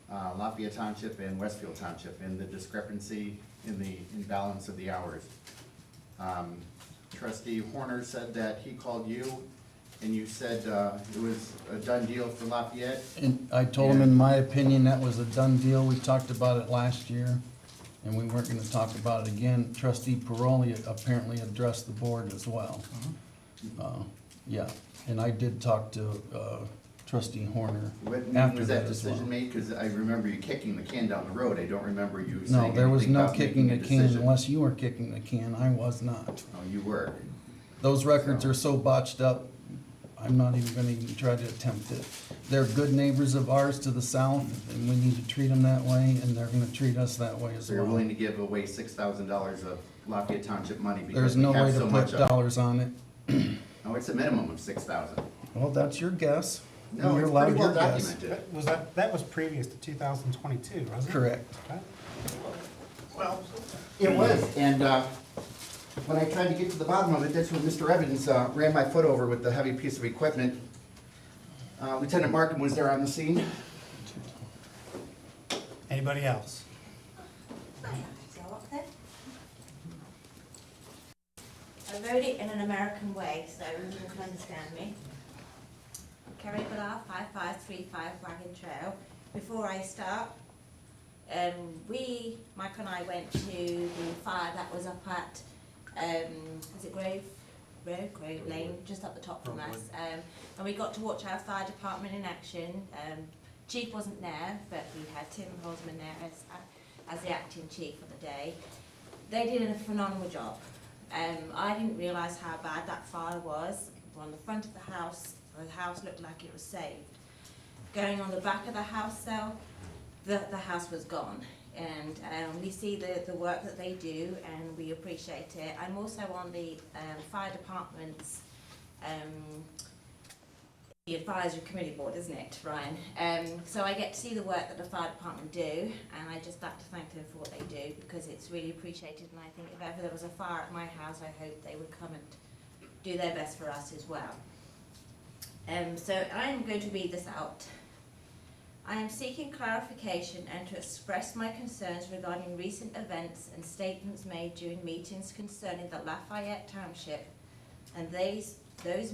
Lafayette Township and Westfield Township and the discrepancy in the imbalance of the hours. Trustee Horner said that he called you and you said it was a done deal for Lafayette. and I told him, in my opinion, that was a done deal. We talked about it last year, and we weren't gonna talk about it again. Trustee Paroli apparently addressed the board as well. Yeah, and I did talk to trustee Horner What meeting after was that that as well. decision made? Because I remember you kicking the can down the road. I don't remember you saying No, there was anything no about kicking the making a can decision. unless you were kicking the can. I was not. Oh, you were. Those records are so botched up, I'm not even gonna even try to attempt it. They're good neighbors of ours to the south, and we need to treat them that way, and they're gonna treat us that way as So you're well. willing to give away $6,000 of Lafayette Township money because There's we no way have to so put much of? dollars on it. No, it's a minimum of 6,000. Well, that's your guess. No, You're it's allowed pretty well your guess. documented. That was previous to 2022, wasn't it? Correct. Okay. Well, it was, and when I tried to get to the bottom of it, that's when Mr. Evans ran my foot over with the heavy piece of equipment. Lieutenant Markham was there on the scene. Anybody else? I wrote it in an American way, so you can understand me. Kerry Ballard, 5535 Wagon Trail. Before I start, Mike and I went to the fire that was up at, is it Grove Crow Lane, just up the top from us. And we got to watch our fire department in action. Chief wasn't there, but we had Tim Holzman there as the acting chief for the day. They did a phenomenal job. I didn't realise how bad that fire was. On the front of the house looked like it was saved. Going on the back of the house though, the house was gone. And we see the work that they do and we appreciate it. I'm also on the fire department's the advisory committee board, isn't it, Ryan? So I get to see the work that the fire department do, and I just like to thank them for what they do because it's really appreciated. And I think if ever there was a fire at my house, I hope they would come and do their best for us as well. So I am going to read this out. I am seeking clarification and to express my concerns regarding recent events and statements made during meetings concerning the Lafayette Township and those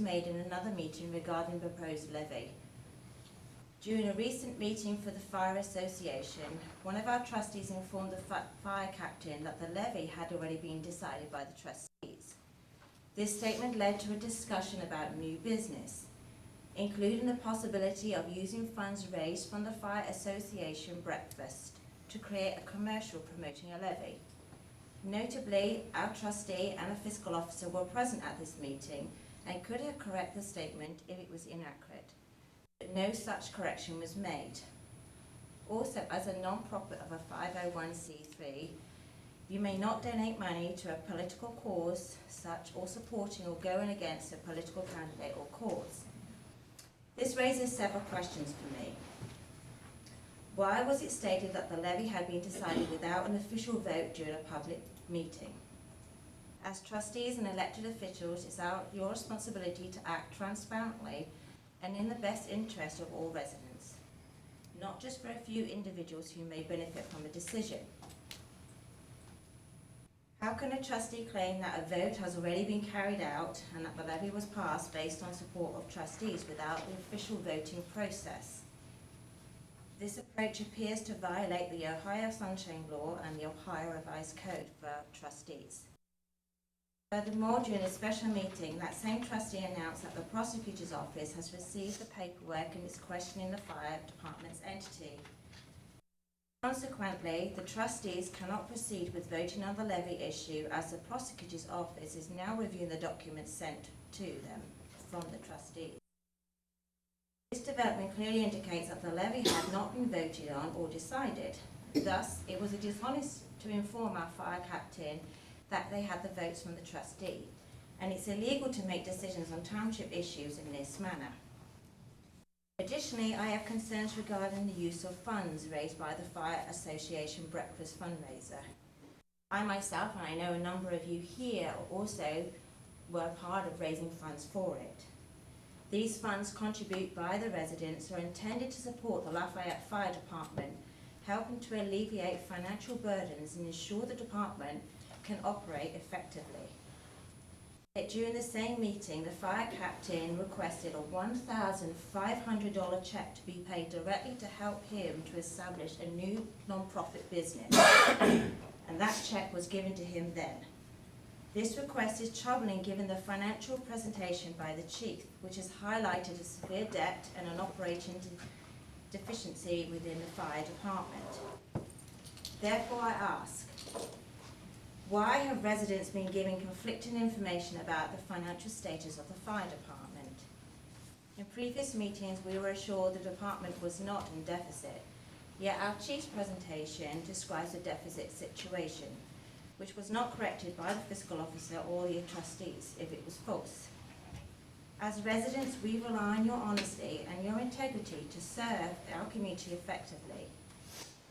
made in another meeting regarding the proposed levy. During a recent meeting for the Fire Association, one of our trustees informed the fire captain that the levy had already been decided by the trustees. This statement led to a discussion about new business, including the possibility of using funds raised from the Fire Association breakfast to create a commercial promoting a levy. Notably, our trustee and a fiscal officer were present at this meeting and could have corrected the statement if it was inaccurate, but no such correction was made. Also, as a non-profit of a 501c3, you may not donate money to a political cause such or supporting or going against a political candidate or cause. This raises several questions for me. Why was it stated that the levy had been decided without an official vote during a public meeting? As trustees and elected officials, it's your responsibility to act transparently and in the best interest of all residents, not just for a few individuals who may benefit from a decision. How can a trustee claim that a vote has already been carried out and that the levy was passed based on support of trustees without the official voting process? This approach appears to violate the Ohio Sunshine Law and the Ohio Revised Code for trustees. Furthermore, during a special meeting, that same trustee announced that the prosecutor's office has received the paperwork and is questioning the fire department's entity. Consequently, the trustees cannot proceed with voting on the levy issue as the prosecutor's office is now reviewing the documents sent to them from the trustees. This development clearly indicates that the levy had not been voted on or decided. Thus, it was dishonest to inform our fire captain that they had the votes from the trustee, and it's illegal to make decisions on township issues in this manner. Additionally, I have concerns regarding the use of funds raised by the Fire Association Breakfast Fundraiser. I myself, and I know a number of you here also, were part of raising funds for it. These funds contributed by the residents are intended to support the Lafayette Fire Department, helping to alleviate financial burdens and ensure the department can operate effectively. Yet during the same meeting, the fire captain requested a $1,500 check to be paid directly to help him to establish a new non-profit business, and that check was given to him then. This request is troubling given the financial presentation by the chief, which has highlighted a severe debt and an operating deficiency within the fire department. Therefore, I ask, why have residents been given conflicting information about the financial status of the fire department? In previous meetings, we were assured the department was not in deficit, yet our chief's presentation describes a deficit situation, which was not corrected by the fiscal officer or the trustees if it was false. As residents, we rely on your honesty and your integrity to serve our community effectively.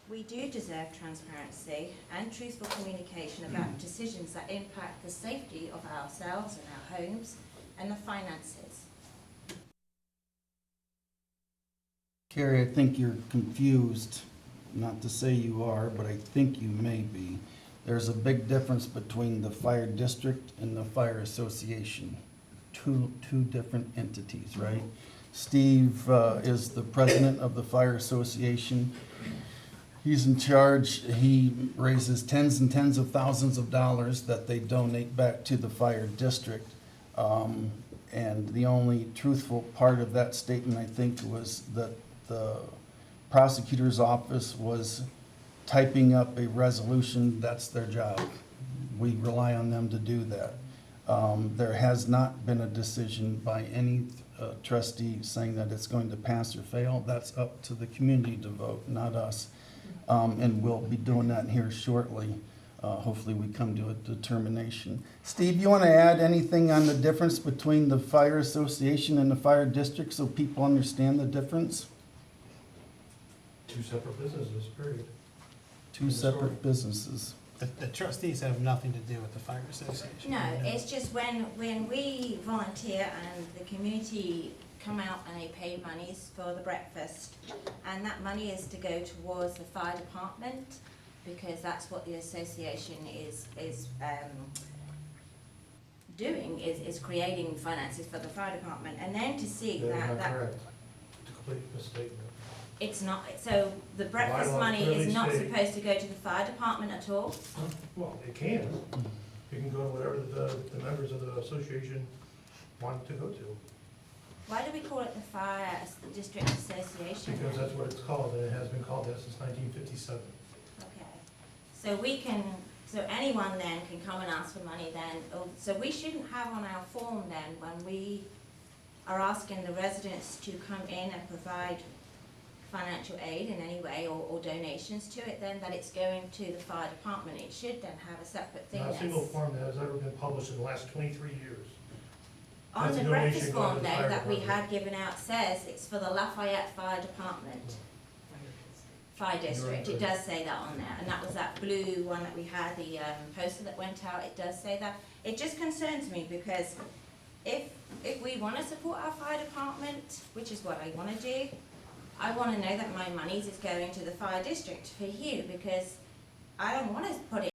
We do deserve transparency and truthful communication about decisions that impact the safety of ourselves and our homes and the finances. Carrie, I think you're confused. Not to say you are, but I think you may be. There's a big difference between the fire district and the fire association. Two different entities, right? Steve is the president of the fire association. He's in charge. He raises tens and tens of thousands of dollars that they donate back to the fire district. And the only truthful part of that statement, I think, was that the prosecutor's office was typing up a resolution. That's their job. We rely on them to do that. There has not been a decision by any trustee saying that it's going to pass or fail. That's up to the community to vote, not us. And we'll be doing that here shortly. Hopefully we come to a determination. Steve, you want to add anything on the difference between the fire association and the fire district so people understand the difference? Two separate businesses, period. Two separate businesses. The trustees have nothing to do with the fire association. No, it's just when we volunteer and the community come out and they pay monies for the breakfast, and that money is to go towards the fire department, because that's what the association is doing, is creating finances for the fire department, and then to see that Correct. It's a complete misstatement. it's not, so the breakfast Bylaws money clearly is not state- supposed to go to the fire department at all? Well, it can. It can go to whatever the members of the association want it to go to, Why do we call it the district association? because that's what it's called, and it has been called that since 1957. Okay, so we can, so anyone then can come and ask for money then, so we shouldn't have on our form then, when we are asking the residents to come in and provide financial aid in any way, or donations to it, then that it's going to the fire department. It should then have a separate thing Not a that's single form that has ever been published in the last 23 years. on That's the a breakfast donation going to form the though fire that we department. had given out says it's for the Lafayette Fire Department. Fire District, it does say that on there, and that was that blue one that we had, the poster that went out, it does say that. It just concerns me because if we wanna support our fire department, which is what I wanna do, I wanna know that my monies is going to the fire district for you, because I don't wanna put it